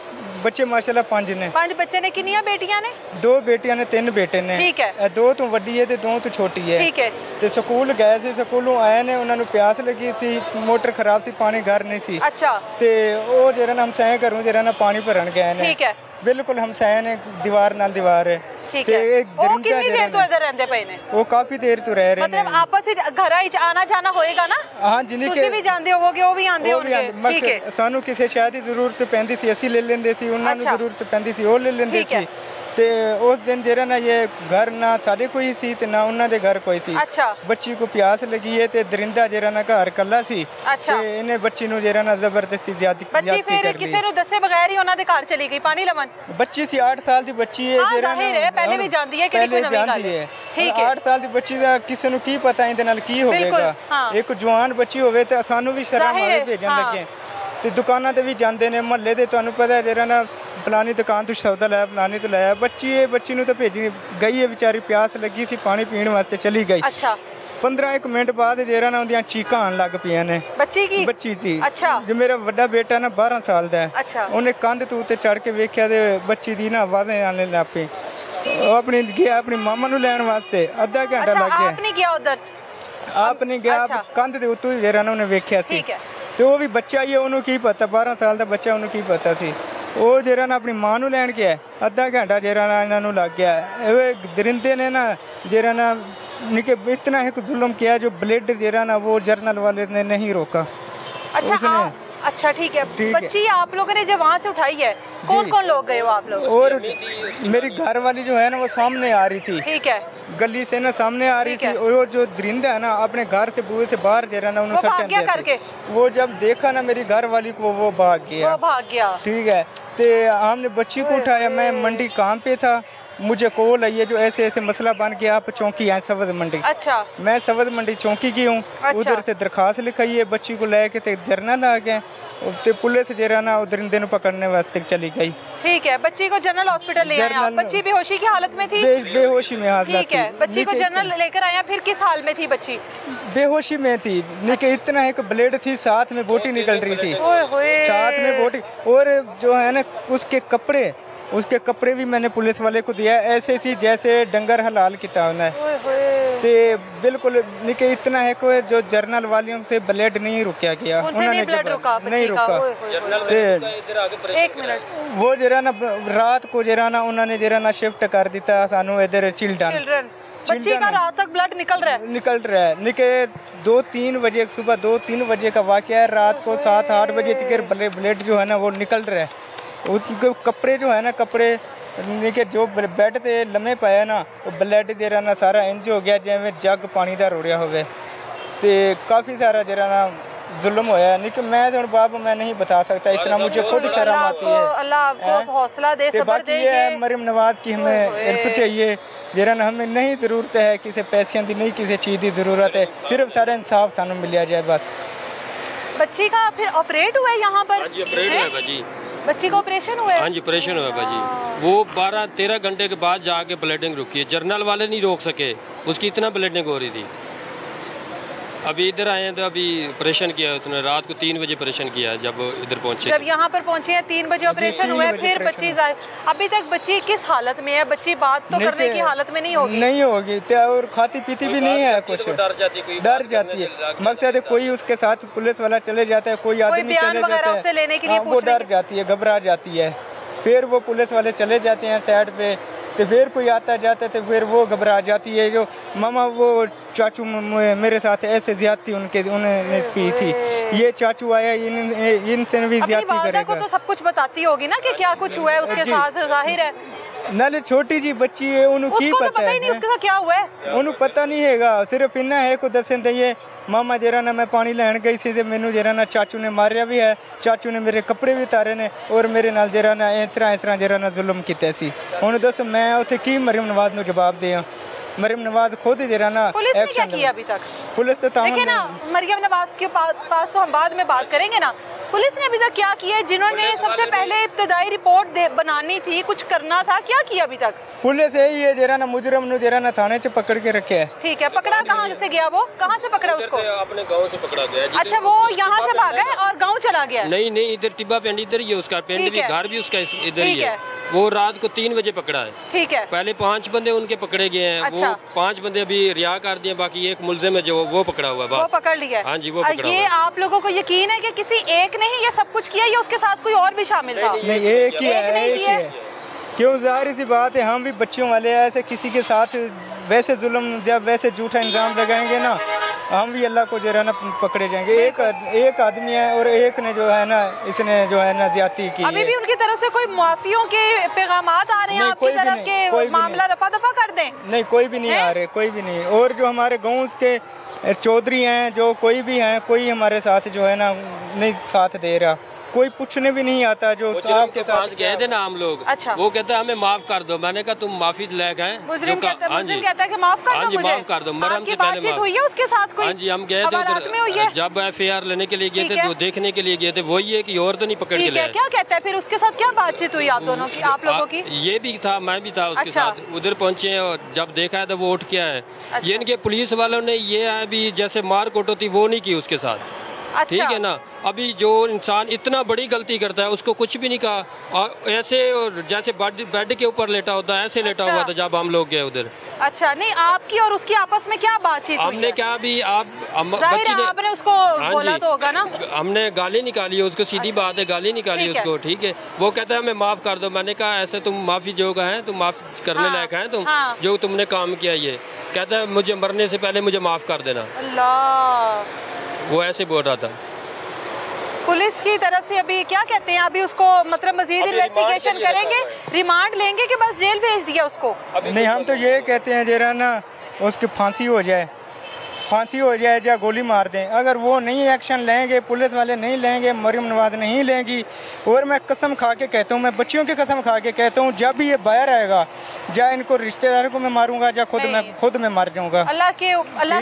बच्चे माशाल्लाह 5 ने। 5 बच्चे ने। कितनियां बेटियां ने? 2 बेटियां ने, 3 बेटे ने। ठीक है। 2 तो वड्डी है ते 2 तो छोटी है। ठीक है। ਤੇ ਸਕੂਲ ਗਏ ਸੀ, ਸਕੂਲੋਂ ਆਏ ਨੇ, ਉਹਨਾਂ ਨੂੰ ਪਿਆਸ ਲੱਗੀ ਸੀ, ਮੋਟਰ ਖਰਾਬ ਸੀ, ਪਾਣੀ ਘਰ ਨਹੀਂ ਸੀ। अच्छा। ਤੇ ਉਹ ਜਿਹੜਾ ਨਾ ਹਮਸਾਏ ਘਰੋਂ ਜਿਹੜਾ ਨਾ ਪਾਣੀ ਭਰਨ ਗਏ ਨੇ। ठीक है। ਬਿਲਕੁਲ ਹਮਸਾਏ ਨੇ, ਦੀਵਾਰ ਨਾਲ ਦੀਵਾਰ ਹੈ। ठीक ਤੇ है। ਇਹ ਉਹ ਦਰਿੰਦਾ ਕਿੰਨੀ ਦੇਰ ਜਿਹੜਾ ਤੋਂ ਇਧਰ ਰਹਿੰਦੇ ਪਏ ਨੇ? ਉਹ ਕਾਫੀ ਦੇਰ ਤੋਂ ਰਹਿ ਰਹੇ ਨੇ। मतलब आपस ਵਿੱਚ ਘਰਾਂ ਵਿੱਚ ਆਣਾ ਜਾਣਾ ਹੋਏਗਾ ਨਾ? ਹਾਂ ਜਿਨੀ ਕਿ ਤੁਸੀਂ ਵੀ ਜਾਣਦੇ ਹੋਵੋਗੇ, ਉਹ ਵੀ ਆਂਦੇ ਹੋਣਗੇ। ਠੀਕ ਹੈ। ਸਾਨੂੰ ਕਿਸੇ ਸ਼ਾਇਦ ਦੀ ਜ਼ਰੂਰਤ ਪੈਂਦੀ ਸੀ, ਅਸੀਂ ਲੈ ਲੈਂਦੇ ਸੀ, ਉਹਨਾਂ ਨੂੰ ਜ਼ਰੂਰਤ ਪੈਂਦੀ ਸੀ, ਉਹ ਲੈ ਲੈਂਦੇ ਸੀ। ਤੇ ਉਸ ਦਿਨ ਜਿਹੜਾ ਨਾ ਇਹ ਘਰ ਨਾ ਸਾਡੇ ਕੋਈ ਸੀ ਤੇ ਨਾ ਉਹਨਾਂ ਦੇ ਘਰ ਕੋਈ ਸੀ। अच्छा। ਬੱਚੀ को प्यास लगी है ਤੇ ਦਰਿੰਦਾ ਜਿਹੜਾ ਨਾ ਘਰ ਕੱਲਾ ਸੀ। अच्छा। ਤੇ ਇਹਨੇ ਬੱਚੀ ਨੂੰ ਜਿਹੜਾ ਨਾ ਜ਼ਬਰਦਸਤੀ ਬੱਚੀ ਜ਼ਿਆਦਤੀ ਫਿਰ ਕਰ ਲਈ। ਕਿਸੇ ਨੂੰ ਦੱਸੇ ਬਗੈਰ ਹੀ ਉਹਨਾਂ ਦੇ ਘਰ ਚਲੀ ਗਈ ਪਾਣੀ ਲਵਣ। ਬੱਚੀ ਸੀ 8 ਸਾਲ ਦੀ ਬੱਚੀ ਹੈ ਹਾਂ, ਜਿਹੜਾ ਜ਼ਾਹਿਰ ਹੈ, ਪਹਿਲੇ ਵੀ ਜਾਂਦੀ ਹੈ, ਕਿਹੜੀ ਕੋਈ ਨਵੀਂ ਗੱਲ ਹੈ। ਠੀਕ ਹੈ। 8 ਸਾਲ ਦੀ ਬੱਚੀ ਦਾ ਕਿਸੇ ਨੂੰ ਕੀ ਪਤਾ ਇਹਦੇ ਨਾਲ ਕੀ ਹੋਵੇਗਾ। ਹਾਂ। ਇੱਕ ਜਵਾਨ ਬੱਚੀ ਹੋਵੇ ਤੇ ਸਾਨੂੰ ਵੀ ਸ਼ਰਮ ਜ਼ਾਹਿਰ ਆਵੇ ਹੈ, ਭੇਜਣ ਹਾਂ। ਲੱਗੇ। ਤੇ ਦੁਕਾਨਾਂ ਤੇ ਵੀ ਜਾਂਦੇ ਨੇ, ਮਹੱਲੇ ਦੇ, ਤੁਹਾਨੂੰ ਪਤਾ ਹੈ ਜਿਹੜਾ ਨਾ ਫਲਾਨੀ ਦੁਕਾਨ ਤੋਂ ਸੌਦਾ ਲਾਇਆ, ਫਲਾਨੀ ਤੋਂ ਲਾਇਆ। ਬੱਚੀ ਨੂੰ ਤਾਂ ਭੇਜੀ ਗਈ ਹੈ ਵਿਚਾਰੀ, ਪਿਆਸ ਲੱਗੀ ਸੀ, ਪਾਣੀ ਪੀਣ ਵਾਸਤੇ ਚਲੀ ਗਈ। अच्छा। 15 ਮਿੰਟ ਬਾਅਦ ਜਿਹੜਾ ਨਾ ਉਹਦੀਆਂ ਚੀਕਾਂ ਆਉਣ ਲੱਗ ਪਈਆਂ ਨੇ। ਬੱਚੀ ਕੀ? ਬੱਚੀ ਸੀ। अच्छा। ਜੋ ਮੇਰਾ ਵੱਡਾ ਬੇਟਾ ਨਾ 12 ਸਾਲ ਦਾ ਹੈ। अच्छा। ਉਹਨੇ ਕੰਧ ਤੋਂ ਉੱਤੇ ਚੜ ਕੇ ਵੇਖਿਆ ਤੇ ਬੱਚੀ ਦੀ ਨਾ ਆਵਾਜ਼ਾਂ ਆਉਣ ਲੱਗ ਪਈ। ਉਹ ਆਪਣੀ ਗਿਆ ਆਪਣੀ ਮਾਮਾ ਨੂੰ ਲੈਣ ਵਾਸਤੇ, ਅੱਧਾ ਘੰਟਾ ਲੱਗ ਗਿਆ। ਆਪ ਨਹੀਂ ਗਿਆ ਉਧਰ? ਆਪ ਨਹੀਂ ਗਿਆ, अच्छा। ਕੰਧ ਦੇ ਉੱਤੋਂ ਹੀ ਜਿਹੜਾ ਨਾ ਉਹਨੇ ਵੇਖਿਆ ਸੀ। ਠੀਕ ਹੈ। ਤੇ ਉਹ ਵੀ ਬੱਚਾ ਹੀ ਹੈ, ਉਹਨੂੰ ਕੀ ਪਤਾ, 12 ਸਾਲ ਦਾ ਬੱਚਾ, ਉਹਨੂੰ ਕੀ ਪਤਾ ਸੀ। ਉਹ ਜਿਹੜਾ ਨਾ ਆਪਣੀ ਮਾਂ ਨੂੰ ਲੈਣ ਗਿਆ, ਅੱਧਾ ਘੰਟਾ ਜਿਹੜਾ ਨਾ ਇਹਨਾਂ ਨੂੰ ਲੱਗ ਗਿਆ। ਇਹ ਦਰਿੰਦੇ ਨੇ ਨਾ ਜਿਹੜਾ ਨਾ निके इतना एक जुल्म किया जो ब्लेड जेरा ना वो जर्नल वाले ने नहीं रोका। अच्छा। अच्छा ठीक है। बच्ची आप लोगों ने जब वहाँ से उठाई है, कौन कौन लोग गए हो आप लोग? और मेरी घर वाली जो है ना वो सामने आ रही थी। ठीक है। गली से ना सामने आ रही थी। और जो दरिंदा है ना अपने घर से बुए से बाहर जरा ना उन्होंने भाग गया करके। वो जब देखा ना मेरी घर वाली को वो भाग गया। वो भाग गया। ठीक है। तो हमने बच्ची को उठाया, मैं मंडी काम पे था, मुझे कॉल आई है जो ऐसे ऐसे मसला बन गया, आप चौकी आए सवद मंडी। अच्छा। मैं सवद मंडी चौकी की हूँ। अच्छा। उधर से दरखास्त लिखाई है, बच्ची को लेके ते जर्नल आ गए, ते पुलिस जरा ना दरिंदे को पकड़ने वास्ते चली गई। ठीक है। बच्ची को जनरल हॉस्पिटल ले आया। बच्ची बेहोशी की हालत में थी? बेहोशी में हालत। ठीक है। बच्ची को जनरल लेकर आया, फिर किस हाल में थी बच्ची? बेहोशी में थी। निके इतना एक ब्लेड थी, साथ में बोटी निकल रही थी। साथ में बोटी। और जो है ना उसके कपड़े भी मैंने पुलिस वाले को दिया, ऐसे थी जैसे डंगर हलाल किया है। ते बिल्कुल निके इतना है कोई जो जर्नल वालियों से ब्लेड नहीं रुकया गया, उन्होंने नहीं रुका। एक मिनट। वो जरा ना रात को जरा ना उन्होंने जरा ना शिफ्ट कर दिया सानू इधर चिल्ड्रन। बच्ची का रात तक ब्लड निकल रहा है। निके 2-3 बजे सुबह 2-3 बजे का वाकया है। रात को 7-8 बजे तक ब्लेड जो है ना वो निकल रहा है। उसके कपड़े जो है ना, कपड़े निके जो बेड ते लम्हे पाया ना, वो ब्लड जरा ना सारा इंज हो गया जिवें जग पानी दा रोड़िया होवे। ते काफ़ी सारा जरा ना जुल्म होया। निके मैं तो बाप मैं नहीं बता सकता, इतना मुझे खुद शर्म आती है। अल्लाह आपको हौसला दे, सब्र दे। ये मरियम नवाज की हमें हेल्प चाहिए। जरा ना हमें नहीं ज़रूरत है किसी पैसों की, नहीं किसी चीज़ की ज़रूरत है, सिर्फ सारा इंसाफ सानू मिल जाए बस। बच्ची का फिर ऑपरेट हुआ है यहाँ पर? हाँ जी, ऑपरेट हुआ है भाजी। बच्ची का ऑपरेशन हुआ है? हाँ जी, ऑपरेशन हुआ है भाजी। वो 12-13 घंटे के बाद जाके ब्लीडिंग रुकी है। जर्नल वाले नहीं रोक सके, उसकी इतना ब्लीडिंग हो रही थी। अभी इधर आए हैं तो अभी ऑपरेशन किया उसने, रात को 3 बजे ऑपरेशन किया जब इधर पहुंचे। जब यहाँ पर पहुंचे हैं 3 बजे ऑपरेशन हुआ है, फिर बच्ची अभी तक बच्ची किस हालत में है? बच्ची बात तो करने की हालत में नहीं होगी। और खाती पीती भी नहीं है कुछ, डर जाती है। मकसद है कोई उसके साथ पुलिस वाला चले जाता है, कोई आदमी चले जाता है, लेने के लिए वो डर जाती है, घबरा जाती है। फिर वो पुलिस वाले चले जाते हैं साइड पे, तो फिर कोई आता जाता है तो फिर वो घबरा जाती है। जो मामा वो चाचू मेरे साथ ऐसे ज्यादती उन्होंने की थी, ये चाचू आया इनसे भी ज्यादती करेगा। को तो सब कुछ बताती होगी ना कि क्या कुछ हुआ है उसके साथ, जाहिर है। नाले छोटी जी बच्ची है, उन्हें की उसको तो पता पता ही नहीं है, उसके साथ क्या हुआ है। उन्हें पता नहीं हैगा, सिर्फ इन्ना है को दसन दे मामा जरा ना मैं पानी लैन गई सी ते मैनू जरा ना चाचू ने मारिया भी है, चाचू ने मेरे कपड़े भी उतारे ने और मेरे नाल जरा ना इस तरह जरा ना जुल्म किया सी। हुण दस मैं उत्थे की मरियम नवाज नू जवाब दें? मरियम नवाज खुद जरा ना पुलिस ने क्या किया अभी तक? पुलिस तो देखिए ना, मरियम नवाज के पास तो हम बाद में बात करेंगे ना। पुलिस ने अभी तक क्या किया है? जिन्होंने सबसे पहले इब्तदाई रिपोर्ट बनानी थी, कुछ करना था, क्या किया अभी तक? पुलिस यही है जरा ना मुजरम नु जरा ना थाने च पकड़ के रखे है। ठीक है, पकड़ा कहाँ से गया वो? कहाँ से पकड़ा उसको? अपने गांव से पकड़ा गया। अच्छा, वो यहाँ से भागा है और गाँव चला गया? नहीं नहीं, इधर टिब्बा पिंड इधर ही है उसका, पिंड भी घर भी उसका इधर ही है। वो रात को 3 बजे पकड़ा है। ठीक है। पहले 5 बंदे उनके पकड़े गए हैं। अच्छा। वो 5 बंदे अभी रिहा कर दिए, बाकी एक मुलजिम है जो वो पकड़ा हुआ है। वो पकड़ लिया? हाँ जी, वो पकड़ा हुआ ये है। आप लोगों को यकीन है कि किसी एक ने ही ये सब कुछ किया या उसके साथ कोई और भी शामिल था? नहीं, एक ही है। क्यों, जाहिर सी बात है, हम भी बच्चों वाले ऐसे किसी के साथ वैसे जुल्म जब वैसे झूठा इल्जाम लगाएंगे ना, हम भी अल्लाह को जरा ना पकड़े जाएंगे। एक आदमी है और एक ने जो है ना, इसने जो है ना ज्यादती की। अभी भी उनकी तरफ से कोई माफियों के पैगामात आ रहे हैं आपकी तरफ के मामला रफा दफा कर दें? नहीं, कोई भी नहीं आ रहे, कोई भी नहीं। और जो हमारे गाँव के चौधरी हैं, जो कोई भी हैं, कोई हमारे साथ जो है ना नहीं साथ दे रहा, कोई पूछने भी नहीं आता। जो आपके साथ गए थे ना हम लोग। अच्छा। वो कहता है हमें माफ कर दो। मैंने कहा तुम माफी लायक हैं। मुजरिम कहता है कि माफ कर दो मुझे। माफ कर दो, मरहम से पहले माफ। हुई है उसके साथ कोई? हाँ जी, हम गए थे जब FIR लेने के लिए गए थे, जो देखने के लिए गए थे, वही है कि और तो नहीं पकड़ के ले। क्या कहता है फिर? उसके साथ क्या बातचीत हुई आप दोनों की, आप लोगों की? ये भी था, मैं भी था उसके साथ। उधर पहुंचे और जब देखा है तो वो उठ के आए। ये इनके पुलिस वालों ने ये है भी जैसे मार कुट होती वो नहीं की उसके साथ। अच्छा। ठीक है ना। अभी जो इंसान इतना बड़ी गलती करता है उसको कुछ भी नहीं कहा, और ऐसे जैसे बेड के ऊपर लेटा होता है ऐसे लेटा हुआ था जब हम लोग गए उधर। अच्छा, नहीं आपकी और उसकी आपस में क्या बातचीत हुई? हमने क्या भी बच्ची ने आपने उसको बोला तो होगा ना? हमने गाली निकाली है उसको, सीधी बात है, गाली निकाली उसको। ठीक है, वो कहता है हमें माफ कर दो। मैंने कहा ऐसे तुम माफी जोगा है, तुम माफ करने लायक है तुम, जो तुमने काम किया। ये कहता है मुझे मरने से पहले मुझे माफ कर देना। अल्लाह, वो ऐसे बोल रहा था। पुलिस की तरफ से अभी क्या कहते हैं? अभी उसको मतलब मजीद इन्वेस्टिगेशन करेंगे, रिमांड लेंगे कि बस जेल भेज दिया उसको? नहीं, हम तो ये कहते हैं जरा ना उसकी फांसी हो जाए, फांसी हो जाए या गोली मार दें। अगर वो नहीं एक्शन लेंगे, पुलिस वाले नहीं लेंगे, मरियम नवाज नहीं लेंगी, और मैं कसम खा के कहता हूँ, मैं बच्चियों की कसम खा के कहता हूँ, जब भी ये बाहर आएगा या इनको रिश्तेदारों को मैं मारूंगा या खुद मैं मर जाऊंगा। अल्लाह की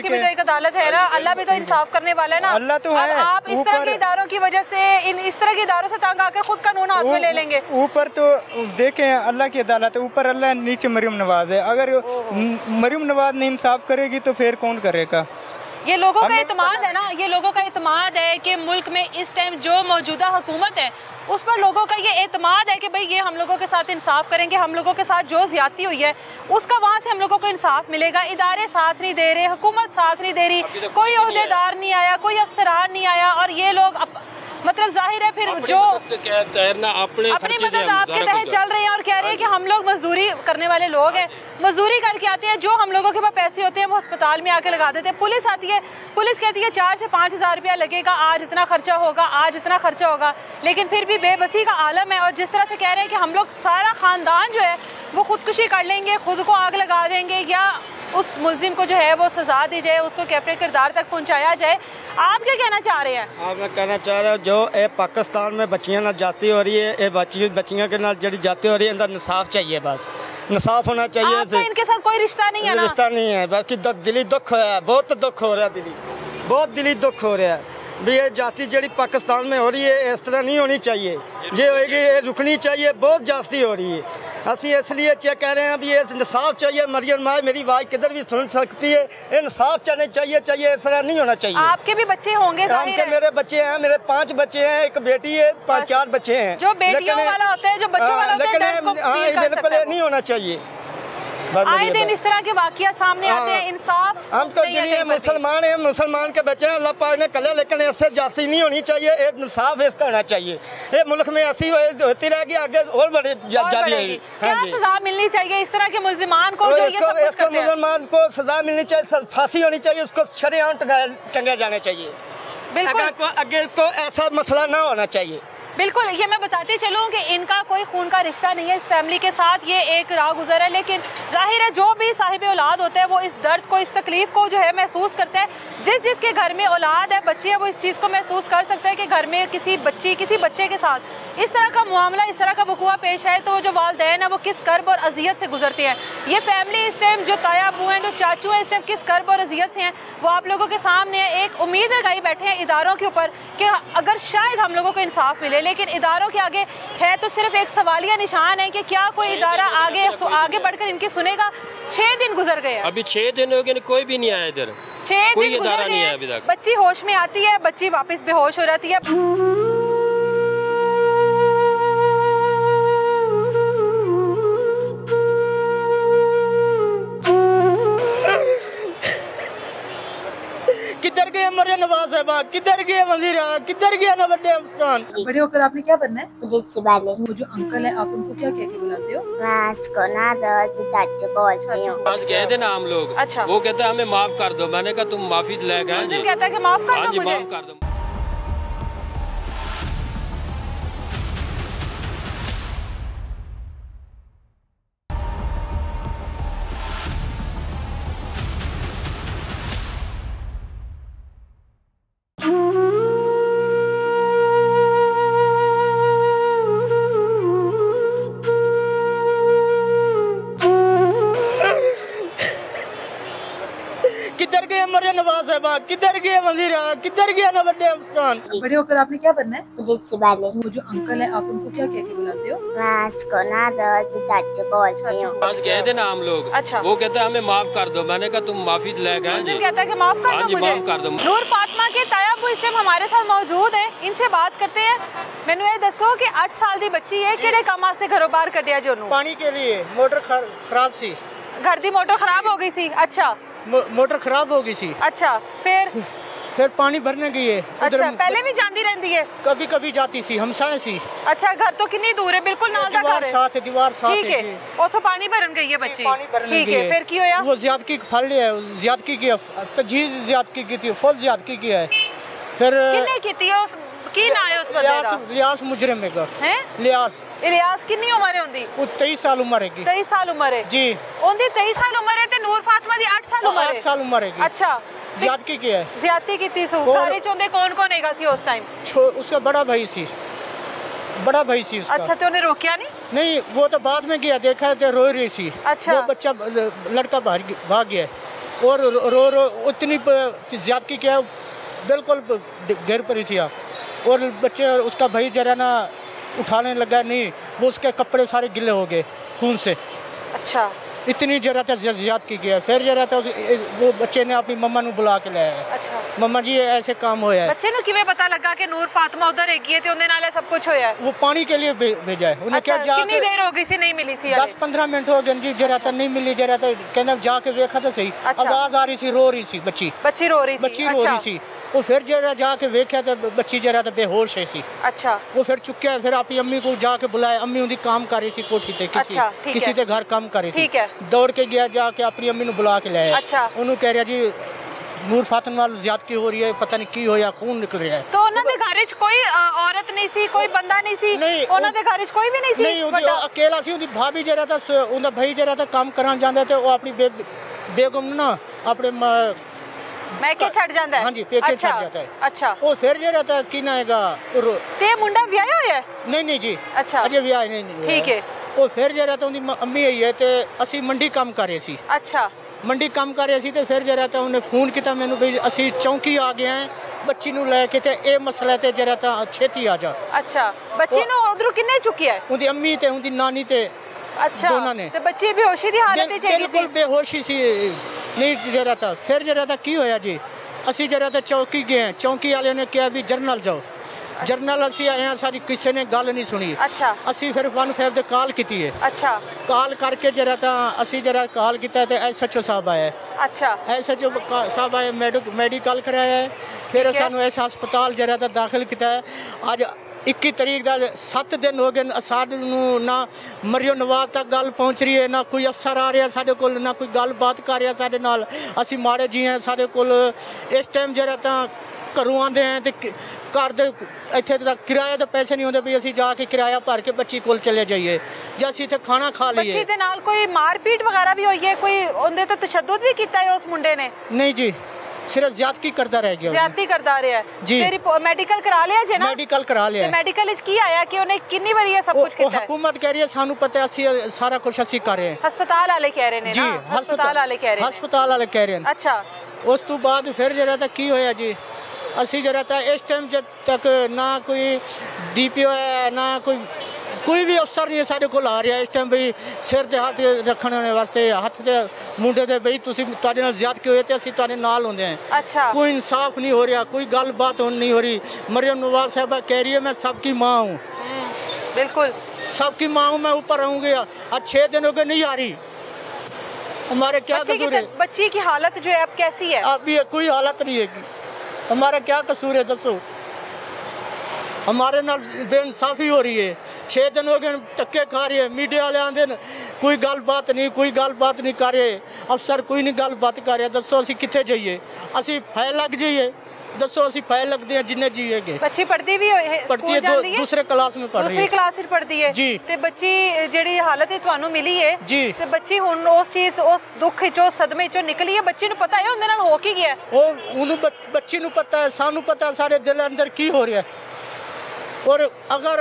भी तो एक अदालत है ना, अल्लाह भी तो इंसाफ करने वाला है ना। अल्लाह तो है। आप इस तरह के इदारों की वजह से, इस तरह के इदारों से तंग आकर खुद कानून हाथ में ले लेंगे। ऊपर तो देखें अल्लाह की अदालत है, ऊपर अल्लाह, नीचे मरियम नवाज है। अगर मरियम नवाज नहीं इंसाफ करेगी तो फिर कौन करेगा? ये लोगों का इत्मीनाद है ना, ये लोगों का इत्मीनाद है कि मुल्क में इस टाइम जो मौजूदा हुकूमत है उस पर लोगों का ये इत्मीनाद है कि भाई ये हम लोगों के साथ इंसाफ करेंगे, हम लोगों के साथ जो ज्यादती हुई है उसका वहाँ से हम लोगों को इंसाफ मिलेगा। इदारे साथ नहीं दे रहे, हुकूमत साथ नहीं दे रही, कोई ओहदेदार नहीं आया, कोई अफसरान नहीं आया, और ये लोग मतलब जाहिर है फिर जो अपनी मदद आपके तहत चल रहे हैं और कह रहे हैं कि हम लोग मजदूरी करने वाले लोग हैं, मजदूरी करके आते हैं, जो हम लोगों के पास पैसे होते हैं वो अस्पताल में आके लगा देते हैं। पुलिस आती है, पुलिस कहती है 4 से 5 हज़ार रुपया लगेगा, आज इतना खर्चा होगा, आज इतना खर्चा होगा, लेकिन फिर भी बेबसी का आलम है। और जिस तरह से कह रहे हैं कि हम लोग सारा ख़ानदान जो है वो खुदकुशी कर लेंगे, खुद को आग लगा देंगे, या उस मुलजिम को जो है वो सजा दी जाए, उसको कैफरे किरदार तक पहुंचाया जाए। आप क्या कहना चाह रहे हैं? मैं कहना चाह रहा हूँ जो ये पाकिस्तान में बच्चियाँ ना जाती हो रही है, ये बच्चियों के नाल जड़ी जाती हो रही है, इनका इंसाफ चाहिए, बस इंसाफ होना चाहिए। आपका इनके साथ कोई रिश्ता नहीं है ना? रिश्ता नहीं है, बल्कि दिली दुख है, बहुत दुख हो रहा है, बहुत दिली दुख हो रहा है भी ये जाति जड़ी पाकिस्तान में हो रही है इस तरह नहीं होनी चाहिए, ये होगी, ये रुकनी चाहिए, बहुत जास्ती हो रही है। असी इसलिए चेक कह रहे हैं भी ये इंसाफ चाहिए। मरियम माँ मेरी आवाज़ किधर भी सुन सकती है, इंसाफ चाहिए, इस तरह नहीं होना चाहिए। आपके भी बच्चे होंगे? उनके मेरे बच्चे हैं, मेरे 5 बच्चे हैं, एक बेटी है, 5-4 बच्चे हैं। जो बेटियों वाला होता है, जो बच्चों वाला होता है, बिल्कुल नहीं होना चाहिए। आए दिन इस तरह के वाक़ियात सामने आते हैं, इंसाफ हम तो दिल्ली मुसलमान हैं, मुसलमान के बच्चे हैं, अल्लाह पाक ने कले, लेकिन इससे जाती नहीं होनी चाहिए, इंसाफ इसका होना चाहिए। ये मुल्क में ऐसी होती रहेगी, आगे और बड़ी जारी होगी। क्या सजा मिलनी चाहिए इस तरह के मुल्जिमान को? इसको मुसलमान को सजा मिलनी चाहिए, फांसी होनी चाहिए, उसको शरीआम टंगे जाने चाहिए। बिल्कुल, आगे इसको ऐसा मसला ना होना चाहिए। बिल्कुल, ये मैं बताते चलूँ कि इनका कोई खून का रिश्ता नहीं है इस फैमिली के साथ, ये एक राह गुजर है, लेकिन जाहिर है जो भी साहिब औलाद होता है वो इस दर्द को, इस तकलीफ़ को जो है महसूस करता है। जिसके घर में औलाद है, बच्ची है, वो इस चीज़ को महसूस कर सकता है कि घर में किसी बच्चे के साथ इस तरह का मामला, इस तरह का वक़ुआ पेश आए तो जो वालिदैन है वो किस कर्ब और अजियत से गुजरती हैं। ये फैमिली इस टाइम, जो ताया अबू हैं, जो चाचू हैं, इस टाइम किस कर्ब और अजियत से हैं वो आप लोगों के सामने है। एक उम्मीद लगाई बैठे हैं इदारों के ऊपर कि अगर शायद हम लोगों को इंसाफ मिले, लेकिन इदारों के आगे है तो सिर्फ एक सवालिया निशान है कि क्या कोई इदारा आगे बढ़कर इनकी सुनेगा। 6 दिन गुजर गए हैं, अभी 6 दिन हो गए, कोई भी नहीं आया इधर, 6 कोई दिन इदारा गुजर नहीं गए है हैं। अभी तक। बच्ची होश में आती है, बच्ची वापस बेहोश हो जाती है। किधर गए मरिया नवाज साहबा, किधर गए वजीरा, किधर गया ना बड़े अफसरान। बड़े होकर आपने क्या बनना है? पुलिस वाले। वो जो अंकल है, आप उनको क्या कह के बुलाते हो? मैं उसको ना चाचू बोलती हूँ। आज गए थे ना हम लोग, अच्छा। वो कहता है हमें माफ कर दो, मैंने कहा तुम माफी ले गए जी, कहता है कि माफ कर हाँ दो जी मुझे। माफ कर दो। किधर गए मरिया नवाज साहबा, किधर गए वजीरा, किधर गया ना बड़े अफसरान। बड़े होकर आपने क्या बनना है? पुलिस वाले। वो जो अंकल है, आप उनको क्या कह के बुलाते हो? मैं उसको ना चाचू बोलती हूँ। आज गए थे ना हम लोग, अच्छा। वो कहता है हमें माफ कर दो, मैंने कहा तुम माफी ले गए जी, कहता है कि माफ कर हाँ दो जी मुझे। माफ कर दो। नूर फातिमा के ताया अबू इस टाइम हमारे साथ मौजूद हैं, इनसे बात करते हैं। मैंने ये दसो कि 8 साल की बच्ची है, किहड़े काम वास्ते घरों बाहर कढ़िया जी ओनू? पानी के लिए मोटर खराब सी, घर दी मोटर खराब हो गई सी। अच्छा मोटर खराब हो गई सी। अच्छा, फिर पानी भरने गई है। अच्छा, पहले भी जाती रहती है? कभी कभी जाती सी, हमसाए सी। अच्छा, घर तो कितनी दूर है? बिल्कुल नाल दा घर है। साथ है, दीवार साथ ठीक है, उतो पानी भरन गई है बच्ची। पानी भरने ठीक है, फिर की होया? वो ज्यादती फड़ लिया, ज्यादती की तजहीज ज्यादती की थी, फुल ज्यादती की है। फिर किन्ने कीती है? उस की ना है उस बंदे दा? लियास मुजरिम है हैं? इलियास कितनी उम्र है उनदी? वो 23 साल उम्र है। 23 साल उम्र है जी। उनदी 23 साल उम्र है ते नूर फातिमा दी 8 साल उम्र है। 8 साल उम्र है। अच्छा, ज्यादती की है। ज्यादती कीती सु। घरे चोंदे कौन हैगा सी उस टाइम? उसका बड़ा भाई सी उसका। अच्छा, तो उन्हें रोकिया नहीं? नहीं, वो तो बाद में गया, देखा तो रो रही सी। अच्छा। वो बच्चा लड़का भाग गया और रो उतनी ज्यादती किया, बिल्कुल घर पर ही सी। और बच्चे, उसका भाई जरा ना उठाने लगा, नहीं, वो उसके कपड़े सारे गिले हो गए खून से। अच्छा, इतनी जरा था ज्यादा की गया। फिर जरा था वो बच्चे ने अपनी मम्मा ਨੂੰ बुला के लाया। अच्छा, मम्मा जी ऐसे काम होया है। बच्चे ਨੂੰ ਕਿਵੇਂ ਪਤਾ ਲੱਗਾ ਕਿ ਨੂਰ फातिमा उधर हैगी है ते उनदे नाल सब कुछ होया है? वो पानी के लिए भेजा है उन्हें। क्या अच्छा, कितनी जाके देर हो गई सी नहीं मिली सी? 10-15 मिनट हो गए जी, जरा था नहीं मिली, जरा था कहना जाके देखा तो सही। अच्छा। आवाज आ रही सी, रो रही सी बच्ची रो रही थी? रो रही सी। वो फिर जरा जाके देखा तो बच्ची जरा तो बेहोश है सी। अच्छा, वो फिर चुक्या, फिर अपनी अम्मी को जाके बुलाया। अम्मी उनकी काम कर रही सी कोठी ते, अच्छा, ठीक किसी है। के घर काम कर रही सी। ठीक है। दौड़ के गया, जाके अपनी अम्मी को बुला के लाया। अच्छा। उन्होंने कह रहा जी नूर फातिमा वाल ज्यादती हो रही है, पता नहीं की होया, खून निकल रहा है। तो उन्होंने घर च कोई औरत नहीं सी, कोई बंदा नहीं सी? नहीं, उन्होंने घर च कोई भी नहीं सी? नहीं, वो अकेला सी। उनकी भाभी जरा था, उनका भाई जरा था काम कराने जाता थे, वो अपनी बेगम ना अपने मैके छड़ जाता है? हाँ जी, पेके अच्छा, छड़ जाता है। अच्छा, वो फिर जरा था की ना आएगा ते मुंडा ब्याह होया है? नहीं जी। अच्छा, अजय ब्याह नहीं। ठीक है। वो फिर जरा था उनकी अम्मी आई है ते असी मंडी काम कर रहे सी। अच्छा, मंडी काम कर रहे सी ते फिर जरा था उन्हें फोन किया मैनू भी असी चौंकी आ गए हैं बच्ची नू लेके ते ये मसला ते जरा था छेती आ जा। अच्छा, बच्ची नू उधरों किन्ने चुकिया है? उनकी अम्मी ते उनकी नानी ते अच्छा, दोनों ने। ते बच्ची बेहोशी दी हालत च हैगी सी? बिल्कुल बेहोशी सी। नहीं जरा था फिर जरा था की होया जी, असी जरा था चौकी गए, चौकी वाले ने कहा भी जरनल जाओ। जरनल असी आए हैं, सारी किसी ने गल नहीं सुनी। अच्छा, असी फिर 15 ते कॉल की है। अच्छा, कॉल करके जरा था असी जरा कॉल किया तो SHO साहब आए। अच्छा, SHO साहब आए, मेडिकल कराया है, फिर सानू इस हस्पताल जरा था दाखिल किया है। अज 21 तरीक का 7 दिन हो गए, सानू ना मरियो नवाज तक गल पहुँच रही है, ना कोई अफसर आ रहा साडे कोल, ना कोई गल बात कर रहा साडे नाल। असी माड़े जी हैं, साडे कोल इस टाइम जरा था ਘਰੋਂ ਆਉਂਦੇ ਆ ਤੇ ਘਰ ਦੇ ਇੱਥੇ ਤੱਕ ਕਿਰਾਏ ਦੇ ਪੈਸੇ ਨਹੀਂ ਹੁੰਦੇ ਵੀ ਅਸੀਂ ਜਾ ਕੇ ਕਿਰਾਇਆ ਭਰ ਕੇ ਬੱਚੀ ਕੋਲ ਚਲੇ ਜਾਈਏ ਜਾਂ ਅਸੀਂ ਇੱਥੇ ਖਾਣਾ ਖਾ ਲਈਏ। ਬੱਚੀ ਦੇ ਨਾਲ ਕੋਈ ਮਾਰਪੀਟ ਵਗੈਰਾ ਵੀ ਹੋਈ ਹੈ, ਕੋਈ ਉਹਦੇ ਤੇ ਤਸ਼ੱਦਦ ਵੀ ਕੀਤਾ ਹੈ ਉਸ ਮੁੰਡੇ ਨੇ? ਨਹੀਂ ਜੀ, सिर्फ ज्यादती करता रह गया। ज्यादती करता रहा जी। फिर मेडिकल करा लिया जे ना? मेडिकल करा लिया। ते मेडिकल इच की आया कि उन्हें कितनी बारी ये सब कुछ किया है? हुकूमत कह रही है सानू पता है, असी सारा कुछ असी कर रहे हैं। हस्पताल वाले कह रहे हैं जी, ना? हस्पताल वाले कह रहे हैं। हस्पताल वाले कह रहे हैं। अच्छा, उस तो बाद फिर जरा तक की होया जी, असी जरा तक इस टाइम जब तक ना कोई DPO है ना कोई भी अफसर नहीं साढ़े को आ रहा है इस टाइम भी सिर के हाथ रखने वास्ते हाथ के मुंडे दे बई तुसी तुहाडे नाल ज़्यादती होए ते असी तुहाडे नाल होंदे हैं। अच्छा, कोई इंसाफ नहीं हो रहा, कोई गलबात नहीं हो रही। मरियम नवाज साहबा कह रही है मैं सबकी माँ हूँ। बिल्कुल सबकी माँ हूँ, मैं ऊपर रहूँगी। आज 6 दिन हो गए नहीं आ रही, हमारे क्या कसूर है? बच्ची की हालत जो है अब कैसी है? अभी कोई हालत नहीं है, हमारा क्या कसूर है दसो? हमारे नाल बेइंसाफी हो रही है। 6 दिन हो गए धक्के खा रही है। मीडिया वाले आंदे कोई गलबात नहीं कर रहे, अफसर कोई नहीं गलबात कर रहा। दसो असी कित्थे जाइए? असी फाइल लग जाइए? दसो असी फाइल लगते हैं जिन्हें जीए गए। बच्ची पढ़ती भी है? पढ़ती है, दूसरे क्लास में पढ़ रही है। दूसरी क्लास में पढ़ती है जी। ते बच्ची जेड़ी हालत है ਤੁਹਾਨੂੰ मिली है जी, ते बच्ची हुन उस चीज उस दुख चो सदमे चो निकली है। बच्ची ਨੂੰ पता है ਉਹਦੇ ਨਾਲ ਹੋ ਕੀ ਗਿਆ? ਉਹ ਉਹਨੂੰ ਬੱਚੀ ਨੂੰ ਪਤਾ ਹੈ, ਸਾਨੂੰ ਪਤਾ ਹੈ ਸਾਡੇ ਦਿਲ ਅੰਦਰ ਕੀ ਹੋ ਰਿਹਾ। और अगर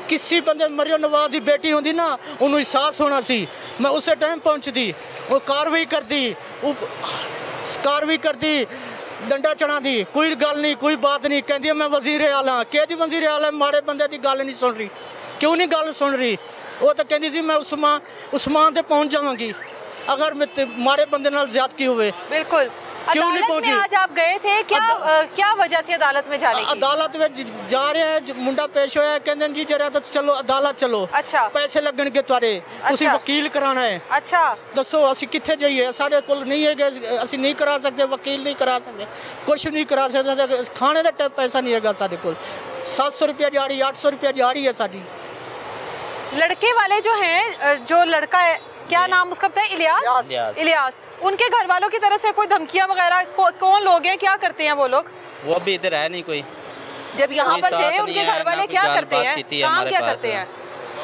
किसी बंदे मरियम नवाज की बेटी होंगी ना, उन्होंने एहसास होना सी, मैं उस टाइम पहुँचती, वो कार्रवाई करती डंडा चढ़ा दी। कोई गल नहीं, कोई बात नहीं। कहती मैं वजीर आला, कहती वजीर आला माड़े बंदे की गल नहीं सुन रही। क्यों नहीं गल सुन रही? वो तो कहती सी मैं उस्मान से पहुँच जावांगी अगर माड़े बंदे नाल ज़्यादती होवे। बिल्कुल। क्यों नहीं पहुंची? आज आप गए थे, क्या वजह थी अदालत में जाने की? अदालत में जा रहे हैं, मुंडा पेश होया, कहते जी जरा तो चलो अदालत चलो। अच्छा, पैसे लगणगे तुहाडे, तुसी वकील कराना है। अच्छा, दसो असी कित्थे जाइए? साडे कोल नहीं है, असी नहीं करा सकते, वकील नहीं करा सकते, कुछ नहीं करा सकते। खाने का पैसा नहीं है साडे कोल। 700 रुपया दिहाड़ी, 800 रुपया दिहाड़ी है साडी। लड़के वाले जो हैं, जो लड़का है, क्या नाम उसका पता है? इलियास। उनके घर वालों की तरफ से कोई धमकियां वगैरह? कौन लोग हैं, क्या करते हैं वो लोग? वो भी इधर है नहीं कोई। जब यहाँ पर थे उनके घर वाले क्या करते हैं, काम क्या करते हैं?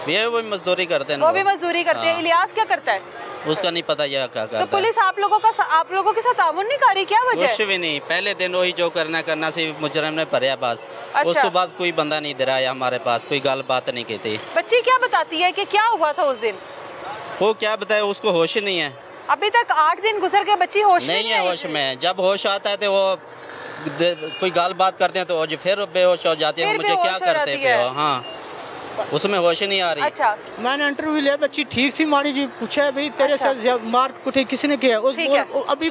ये वो मजदूरी करते हैं। वो भी मजदूरी करते हैं। इलियास क्या करता है? उसका नहीं पता क्या करता है। तो पुलिस आप लोगों के साथ ताउन नहीं कर रही, क्या वजह? कुछ भी नहीं, पहले दिन वही जो करना सी मुजरम ने भरया बस। अच्छा। उस तो बाद कोई बंदा नहीं इधर आया हमारे पास, कोई गल बात नहीं कहती। बच्ची क्या बताती है कि क्या हुआ था उस दिन? वो क्या बताए, उसको होश ही नहीं है। अभी तक 8 दिन गुजर गए, बच्ची होश नहीं है। होश में जब होश आता है तो वो कोई गाल बात करते हैं तो फिर बेहोश हो जाती है। मुझे क्या करते हैं? हाँ, उसमें होश नहीं आ रही। अच्छा, मैंने इंटरव्यू लिया, बच्ची ठीक सी माड़ी जी पूछा भाई तेरे से मार कुटे किसी ने किया? अभी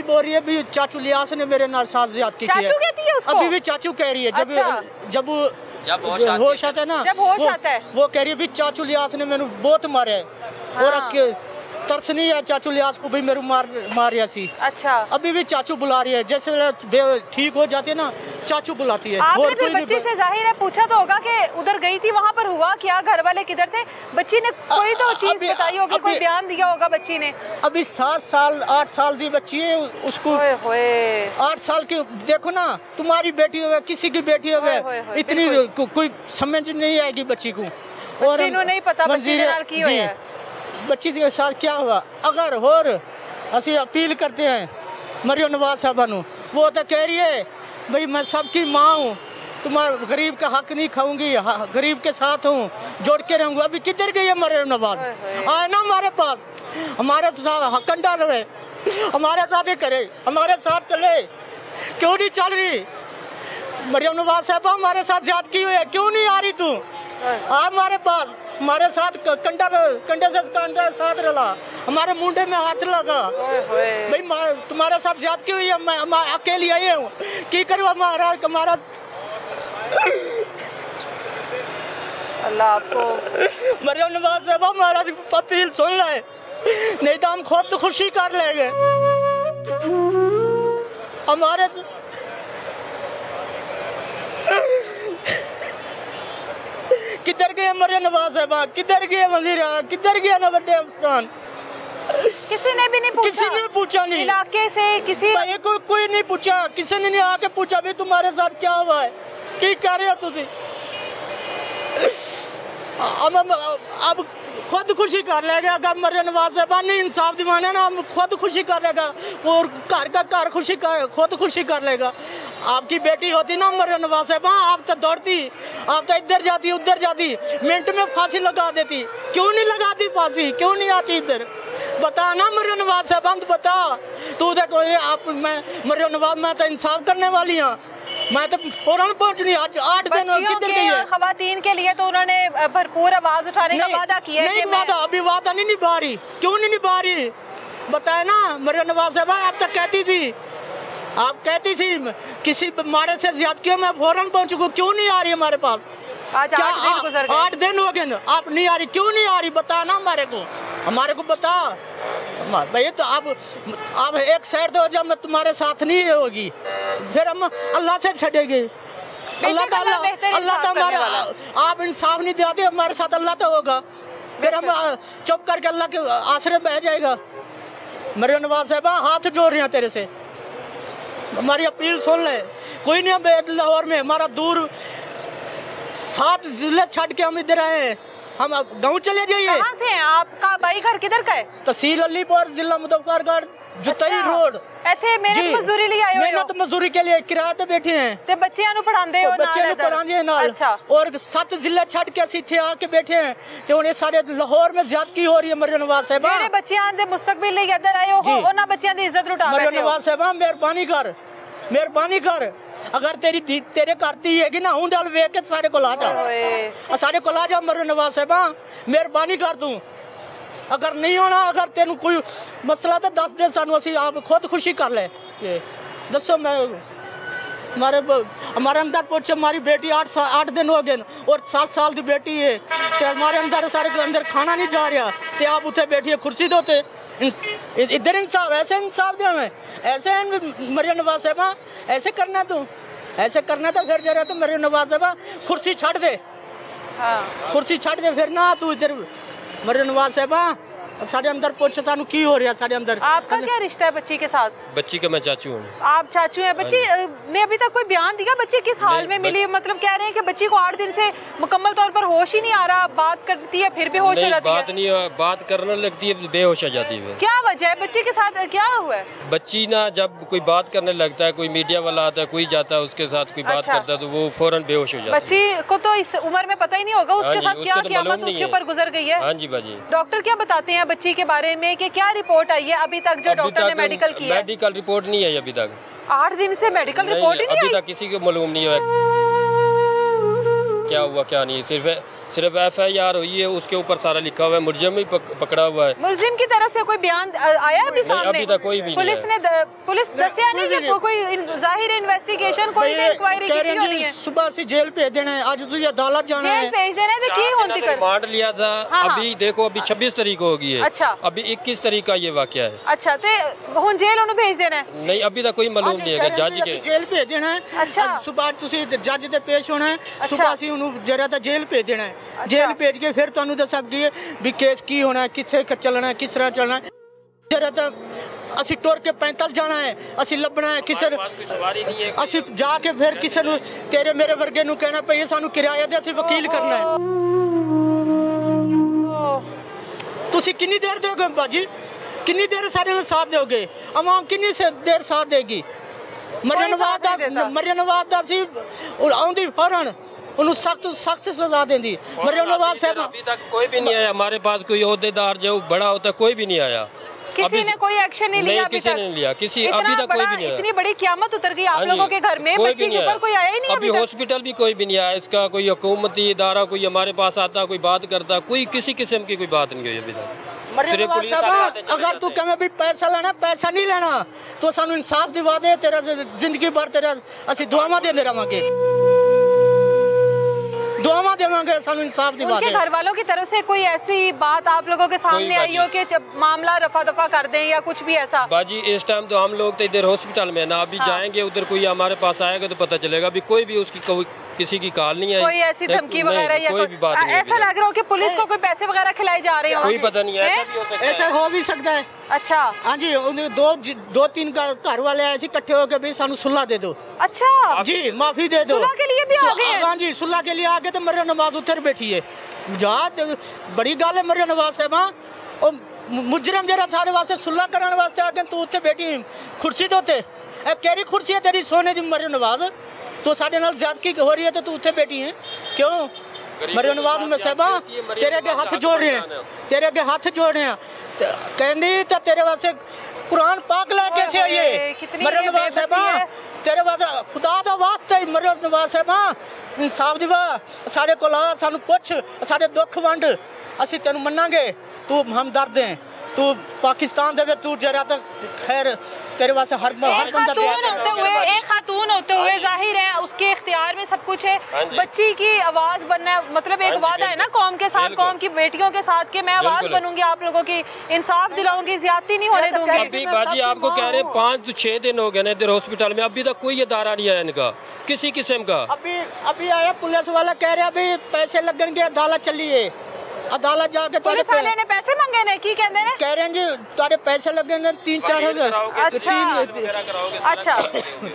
बोल रही है भी चाचू लियास ने मेरे नाल साथ ज़्यादती की है। चाचू कहती है उसको? अभी भी चाचू कह रही है। जब होश आता है ना, जब होश आता है वो कह रही है भी चाचू लियास ने मैंने बहुत मारा है। और तरस नहीं है चाचू लियास को भी मेरे मारिया सी। अच्छा, अभी भी चाचू बुला रही है, जैसे ठीक हो जाती है ना चाचू बुलाती है। आपने फिर बच्ची से जाहिर है पूछा तो होगा कि उधर गई थी, वहाँ पर हुआ क्या, घर वाले किधर थे? बच्ची ने कोई तो चीज बताई होगी, कोई बयान दिया होगा बच्ची ने। अभी 7 साल 8 साल की बच्ची है, उसको 8 साल की देखो ना, तुम्हारी बेटी हो किसी की बेटी हो, इतनी कोई समझ नहीं आएगी बच्ची को। और नहीं पता बच्ची के साथ की हुई है, बच्ची के साथ क्या हुआ। अगर और असी अपील करते हैं मरियम नवाज साहबा नू, वो तो कह रही है भाई मैं सबकी माँ हूँ, तुम्हारे गरीब का हक नहीं खाऊंगी, गरीब के साथ हूँ, जोड़ के रहूँगा। अभी किधर गई है मरियम नवाज? आए ना हमारे पास, हमारे साथ कंडा रहे, हमारे साथ करे, हमारे साथ चले। क्यों नहीं चल रही मरियम नवाज साहबा? हमारे साथ ज्यादती हुई है, क्यों नहीं आ रही तू? आ हमारे पास, हमारे साथ कंडे से कंडा साथ रला, हमारे मुंडे में हाथ लगा। भाई तुम्हारे साथ ज्यादती हुई है, मैं अकेली आई हूँ, की करूँ हमारा अल्लाह आपको। मरियम नवाज साहब हमारा अपील सुन ले, नहीं तो हम खुद तो खुशी कर लेंगे। हमारे किधर गए मरियम नवाज साहब, किधर गए वजीर, किधर गए ना बड़े अफसरान? किसी ने भी नहीं पूछा? किसी ने पूछा नहीं, इलाके से किसी कोई नहीं पूछा, किसी ने नहीं आके पूछा भी तुम्हारे साथ क्या हुआ है, की कर रहे हो तुझे। अब खुद खुशी कर लेगा, अगर मरियम नवाज साहब ने इंसाफ दिवाना ना, हम खुद खुशी कर लेगा और घर का घर खुद खुशी कर लेगा। आपकी बेटी होती ना मरियम नवाज साहब, आप तो दौड़ती, आप तो इधर जाती उधर जाती, मिनट में फांसी लगा देती। क्यों नहीं लगाती फांसी, क्यों नहीं आती इधर? बता ना मरियम नवाज साहब, बता तू देखो आप, मैं मरियम नवाज, मैं तो इंसाफ करने वाली हूँ, मैं तो फौरन पहुंचनी। आज 8 दिन किधर गई है? खवातीन के लिए तो उन्होंने भरपूर आवाज उठाने का वादा किया है। नहीं वादा, अभी वादा नहीं निभा रही, क्यों नहीं निभा रही? बताए ना मरियम नवाज साहब, आप तक कहती थी, आप कहती थी किसी मारे से ज्यादा किया, मैं फौरन पहुंचूंगा, क्यों नहीं आ रही हमारे पास? आज 8 दिन हो गए, आप नहीं आ रही, क्यों नहीं आ रही? बता ना हमारे को बता भैया। तो आप एक साइड दो, जब मैं तुम्हारे साथ नहीं होगी फिर हम अल्लाह से छटेंगे। अल्लाह ताला हमारे, आप इंसाफ नहीं देते हमारे साथ, अल्लाह तो होगा, फिर हम चुप करके अल्लाह के आसरे बह जाएगा। मरियम नवाज साहब हाथ जोड़ रहे हैं तेरे से, हमारी अपील सुन ले। कोई नहीं, हम लाहौर में, हमारा दूर 7 जिले छड़ के हम इधर आए हैं, हम गाँव चले जाइए। कहाँ से हैं आपका भाई? घर किधर का है? तहसील अलीपुर, जिला मुजफ्फरगढ़, जुतई रोड। ऐसे मेहनत मजदूरी लिए आए हो? मेहनत मजदूरी के लिए किराए पे बैठे हैं। ते बच्चियां नु पढ़ांदे हो? बच्चे नु पढ़ांदे हैं नाल। अच्छा। और 7 जिले छड़ के ਅਸੀਂ ਇੱਥੇ आके बैठे हैं, तो उन्हें सारे लाहौर में ज्यादती हो रही है। मरियम नवाज साहब, ਜਿਹੜੇ ਬੱਚਿਆਂ ਦੇ ਮੁਸਤਕਬਲ ਲਈ ਇੱਧਰ ਆਏ ਹੋ, ਉਹਨਾਂ ਬੱਚਿਆਂ ਦੀ ਇੱਜ਼ਤ ਲੁਟਾ मरियम नवाज साहब मेहरबानी कर, अगर तेरे करती है ना हूं डाल वेख के सारे को ला जा, सारे को ला जा। मरियम नवाज साहब मेहरबानी कर तू, अगर नहीं होना, अगर तेन कोई मसला तो दस दे सानू, असी आप खुद खुशी कर ले। दसो, मैं हमारे अंदर पूछे, हमारी बेटी 8 दिन हो गए और 7 साल की बेटी है, तो हमारे अंदर सारे के अंदर खाना नहीं जा रहा, तो आप उठे बैठिए कुर्सी दोते। इधर इंसाफ, ऐसे इंसाफ देना है, ऐसे मरियम नवाज साहब ऐसे करना, तू ऐसे करना तो घर जा रहा, तो मरियम नवाज साहब कुर्सी छड़ दे, कुर्सी छड़ दे, फिर ना तू इधर। मरियम नवाज साहब साढ़े अंदर पूछे सानू की हो रहा है साढ़े अंदर। आपका क्या रिश्ता है बच्ची के साथ? बच्ची का मैं चाचू हूँ। आप चाचू हैं? बच्ची ने अभी तक कोई बयान दिया बच्ची किस हाल में मिली? मतलब कह रहे हैं कि बच्ची को 8 दिन से मुकम्मल तौर पर होश ही नहीं आ रहा, बात करती है फिर भी होश हो जाती है, बात करने लगती है बेहोश हो जाती है। क्या वजह है? बच्ची के साथ क्या हुआ है? बच्ची ना जब कोई बात करने लगता है, कोई मीडिया वाला आता है, कोई जाता है उसके साथ कोई बात करता है, तो वो फौरन बेहोश हो जाती है। बच्ची को तो इस उम्र में पता ही नहीं होगा उसके साथ क्या क़यामत उसके ऊपर गुजर गई है। हाँ जी बाजी। डॉक्टर क्या बताते हैं बच्ची के बारे में, कि क्या रिपोर्ट आई है अभी तक जो डॉक्टर ने मेडिकल की है? मेडिकल रिपोर्ट नहीं आई अभी तक। 8 दिन से मेडिकल रिपोर्ट ही नहीं आई? अभी तक किसी को मालूम नहीं हुआ क्या हुआ क्या नहीं, सिर्फ FIR हुई है, उसके ऊपर सारा लिखा हुआ है, मुलजिम भी पकड़ा हुआ है। मुलजिम की तरफ से कोई बयान आया अभी सामने? अभी तक कोई भी पुलिस ने दसिया नहीं कि कोई जाहिर इन्वेस्टिगेशन, कोई इंक्वायरी की होनी है? सुबह से जेल भेज देना है, आज तुझे अदालत जाना है। जेल भेज देना है तो की होती कर रिमांड लिया था। अभी देखो, अभी 26 तारीख हो गई है। अच्छा। अभी 21 तारीख का ये वाकया है। अच्छा, तो हुन जेल उन्हें भेज देना है? नहीं, अभी तक कोई मालूम नहीं है जज के। जेल भेज देना है। अच्छा। सुबह तुसी जज दे पेश होना है, सुबह से उन्हें जरा था जेल भेज देना है। जेल भेज के फिर तुहानू दसांगे भी केस की होना है, किथे चलना है, किस तरह चलना है। जरा तो असी टुर के पैदल जाना है, असी लभना है किसे, असी जाके फिर किसे तेरे मेरे वर्गे नू कहना पई सानू किराया दे, असी वकील करना है। तुसी कितनी देर दोगे बाजी, कितनी देर सारे साथ दोगे? अवाम कितनी देर साथ देगी? मरियम नवाज दा सी आउंदी फौरन उन्हें सख्त सजा देंदी। मरियम नवाज साहब अभी तक कोई भी नहीं आया हमारे पास, कोई ओहदेदार जो बड़ा होता है कोई भी नहीं आया। किसी ने कोई एक्शन नहीं लिया? किसी ने नहीं लिया, किसी अभी तक कोई भी नहीं आया। इतनी बड़ी क़यामत उतर गई आप लोगों के घर में, बच्ची के ऊपर कोई आया ही नहीं अभी हॉस्पिटल भी कोई भी नहीं आया इसका, कोई हुकूमती इदारा कोई हमारे पास आता, कोई बात करता, कोई किसी किस्म की कोई बात नहीं हुई अभी तक। सिर्फ पुलिस अगर तू कहे भी पैसा लेना, पैसा नहीं लेना, तो सानू इंसाफ दिवा दे, तेरा जिंदगी भर तेरा असी दुआवां देंदे रहांगे, दुआवां देवांगे, सानू इंसाफ दिवा दे। उनके घर वालों की तरफ से कोई ऐसी बात आप लोगों के सामने आई हो कि मामला रफा दफा कर दें या कुछ भी ऐसा? बाजी इस टाइम तो हम लोग तो इधर हॉस्पिटल में ना, अभी जाएंगे उधर कोई हमारे पास आएगा तो पता चलेगा। अभी कोई भी उसकी किसी की कॉल नहीं आई, कोई ऐसी धमकी वगैरह या कोई भी बात नहीं। ऐसा लग रहा हो कि पुलिस को कोई पैसे वगैरह खिलाए जा रहे हो? कोई पता नहीं, ऐसा भी हो सकता है। ऐसा हो भी सकता है। अच्छा हाँ जी, दो तीन घर वाले ऐसे इकट्ठे होकर भी सानू सुलह दे दो। अच्छा जी, माफी दे दो। सुलह के लिए भी आ गए हैं? हाँ जी, सुलह के लिए आ गए। तो मरियम नवाज उतर बैठी है जा, बड़ी गल है मरियम नवाज साहब। मुजरम जरा सारे वास्ते सुलह करने वास्ते आ गए, तू उत्थे बैठी कुर्सी तो उत्ते केरी कुर्सी है तेरी सोने दी मरियम नवाज, तो साढ़े नाल ज्यादती हो रही है तो तू उत्थे बैठी है क्यों? मरियम नवाज में साहबा तेरे अगे हाथ जोड़ रहे हैं, तेरे अगे हाथ जोड़ रहे हैं। कहनी तो तेरे वास्ते कुरान पाक लेके से आइए मरियम नवाज साहबा, तेरे वास्ते खुदा दा वास्ते मरियम नवाज साहबा इंसाफ दिवा, साढ़े कोल आ, सानू पुछ, साढ़े दुख वंड, असी तेन मनांगे। तू हमदर्द है, तू पाकिस्तान दे, तू जरा तक खैर तेरे वास्ते हर बंदा एक खातून होते हुए जाहिर है उसके इख्तियार में सब कुछ है। बच्ची की आवाज बनना मतलब एक वादा है ना कौम के साथ, कौम की बेटियों के साथ कि मैं आवाज बनूंगी, आप लोगों की इंसाफ दिलाऊंगी, ज्यादती नहीं होने दूंगी। अभी बाजी आपको कह रहे 5 से 6 दिन हो गए ना इधर हॉस्पिटल में, अभी तक कोई अदारा नहीं आया इनका किसी किस्म का। अभी आया पुलिस वाला कह रहा अभी पैसे लगेंगे, अदालत चली है, अदालत जाके पुलिस वाले ने पैसे मांगे ने की कहते हैं, कह रहे हैं जी तारे पैसे लगेंगे 3-4 हज़ार। अच्छा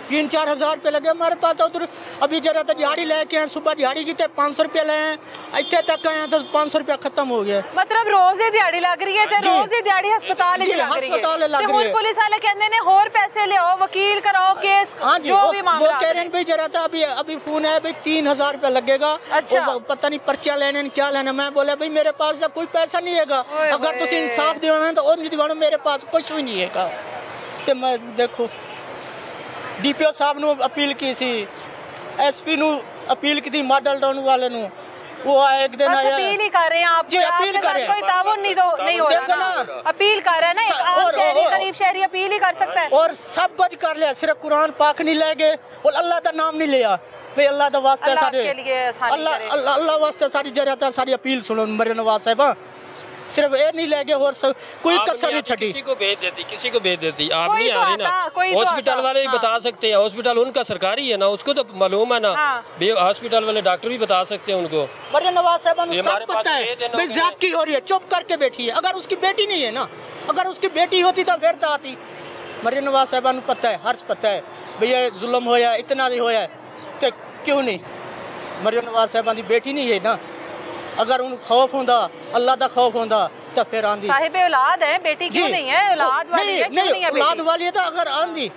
3-4 हज़ार रुपये लगे हमारे पास। तो उधर अभी जरा तो दिहाड़ी लेके आए, सुबह दिहाड़ी की 500 रुपये ले आए, इतने तक आए तो 500 रुपया खत्म हो गया। मतलब रोज ही दिहाड़ी लग रही है, रोज ही दिहाड़ी हस्पताल लग रही है। पुलिस वाले कहते हैं और पैसे ले आओ, वकील कराओ केस। हाँ जी, वो कह रहे हैं भाई जरा था अभी फोन है भाई 3000 रुपया लगेगा। अच्छा पता नहीं पर्चा लेने क्या लेना। मैं बोला भाई मेरे पास तो कोई पैसा नहीं है, अगर तुम इंसाफ दिवाना तो नहीं दिवाना, मेरे पास कुछ भी नहीं है। तो मैं देखो DPO साहब ने अपील की सी, SP नु अपील की थी, मॉडल टाउन वाले नु, वो एक दिन आया। अपील ही कर रहे हैं आप जी, अपील कर रहे हैं, कोई ताउन नहीं हो रहा ना, अपील कर रहे हैं ना, एक आम शहरी गरीब शहरी अपील ही कर सकता है। और सब कुछ कर लिया, सिर्फ कुरान पाक नहीं ले गए और अल्लाह का नाम नहीं लिया। भाई अल्लाह का वास्ते सारे अल्लाह वास्ते सारी जरूरत है, सारी अपील सुनो मरियम नवाज साहब, सिर्फ ये नहीं ले गए और कोई कसर नहीं छड़ी। किसी को भेज देती आप नहीं आ रही ना, हॉस्पिटल वाले भी बता सकते हैं, हॉस्पिटल उनका सरकारी है ना, उसको तो मालूम है ना, हॉस्पिटल वाले डॉक्टर भी बता सकते हैं उनको। मरियम नवाज साहब सब पता है भाई ज्यादती हो रही है, चुप करके बैठी है। अगर उसकी बेटी नहीं है ना, अगर उसकी बेटी होती तो फिर तो आती। मरियम नवाज साहब को पता है, हर्ष पता है भैया जुल्म होया, इतना नहीं होया, तो क्यों नहीं मरियम नवाज साहब की बेटी नहीं है ना, अगर उन खौफ होंदा, अल्लाह का खौफ होंदा तो फिर आंदी। साहिब औलाद है, बेटी क्यों नहीं है? औलाद वाली है, क्यों नहीं है? औलाद वाली है तो अगर आंदी,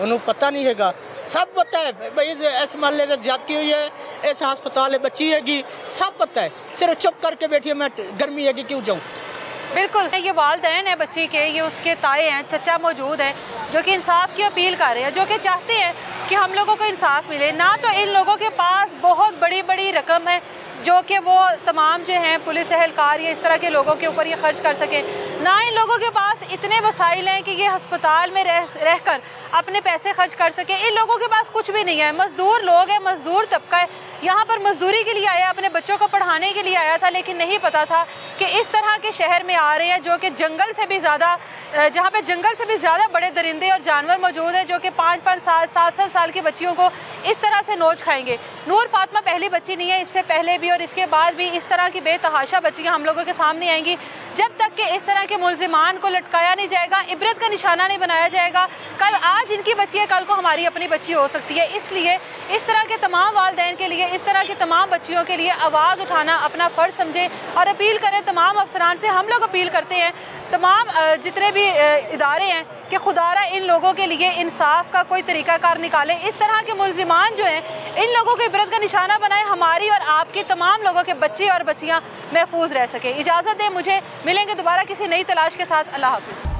उन्हें पता नहीं हैगा, सब पता है भाई इस मोहल्ले में ज्यादती हुई है, ऐसे अस्पताल है, बच्ची हैगी, सब पता है, सिर्फ चुप करके बैठी है, मैं गर्मी हैगी क्यों जाऊँ। बिल्कुल, ये वालिदैन है बच्ची के, ये उसके ताए हैं, चचा मौजूद हैं जो कि इंसाफ की अपील कर रहे हैं, जो कि चाहते हैं कि हम लोगों को इंसाफ मिले। ना तो इन लोगों के पास बहुत बड़ी बड़ी रकम है जो कि वो तमाम जो हैं पुलिस एहलकार या इस तरह के लोगों के ऊपर ये खर्च कर सकें, ना इन लोगों के पास इतने वसाइल हैं कि ये अस्पताल में रहकर अपने पैसे खर्च कर सकें। इन लोगों के पास कुछ भी नहीं है, मज़दूर लोग हैं, मज़दूर तबका है, यहाँ पर मजदूरी के लिए आया, अपने बच्चों को पढ़ाने के लिए आया था, लेकिन नहीं पता था कि इस तरह के शहर में आ रहे हैं जो कि जंगल से भी ज़्यादा, जहाँ पे जंगल से भी ज़्यादा बड़े दरिंदे और जानवर मौजूद हैं जो कि 5-5 साल 7-7 साल की बच्चियों को इस तरह से नोच खाएंगे। नूर फातिमा पहली बच्ची नहीं है, इससे पहले भी और इसके बाद भी इस तरह की बेतहाशा बच्चियाँ हम लोगों के सामने आएंगी जब तक कि इस तरह के मुल्जिमान को लटकाया नहीं जाएगा, इबरत का निशाना नहीं बनाया जाएगा। कल आज इनकी बच्ची है, कल को हमारी अपनी बच्ची हो सकती है। इसलिए इस तरह के तमाम वालिदैन के लिए, इस तरह की तमाम बच्चियों के लिए आवाज़ उठाना अपना फ़र्ज समझे और अपील करें तमाम अफसरान से। हम लोग अपील करते हैं तमाम जितने भी इदारे हैं कि खुदारा इन लोगों के लिए इंसाफ का कोई तरीक़ाकार निकालें, इस तरह के मुल्जिमान जो हैं इन लोगों को इबरत का निशाना बनाएं, हमारी और आपकी तमाम लोगों के बच्चे और बच्चियाँ महफूज रह सकें। इजाज़त दें मुझे, मिलेंगे दोबारा किसी नई तलाश के साथ। अल्लाह हाफ़िज़।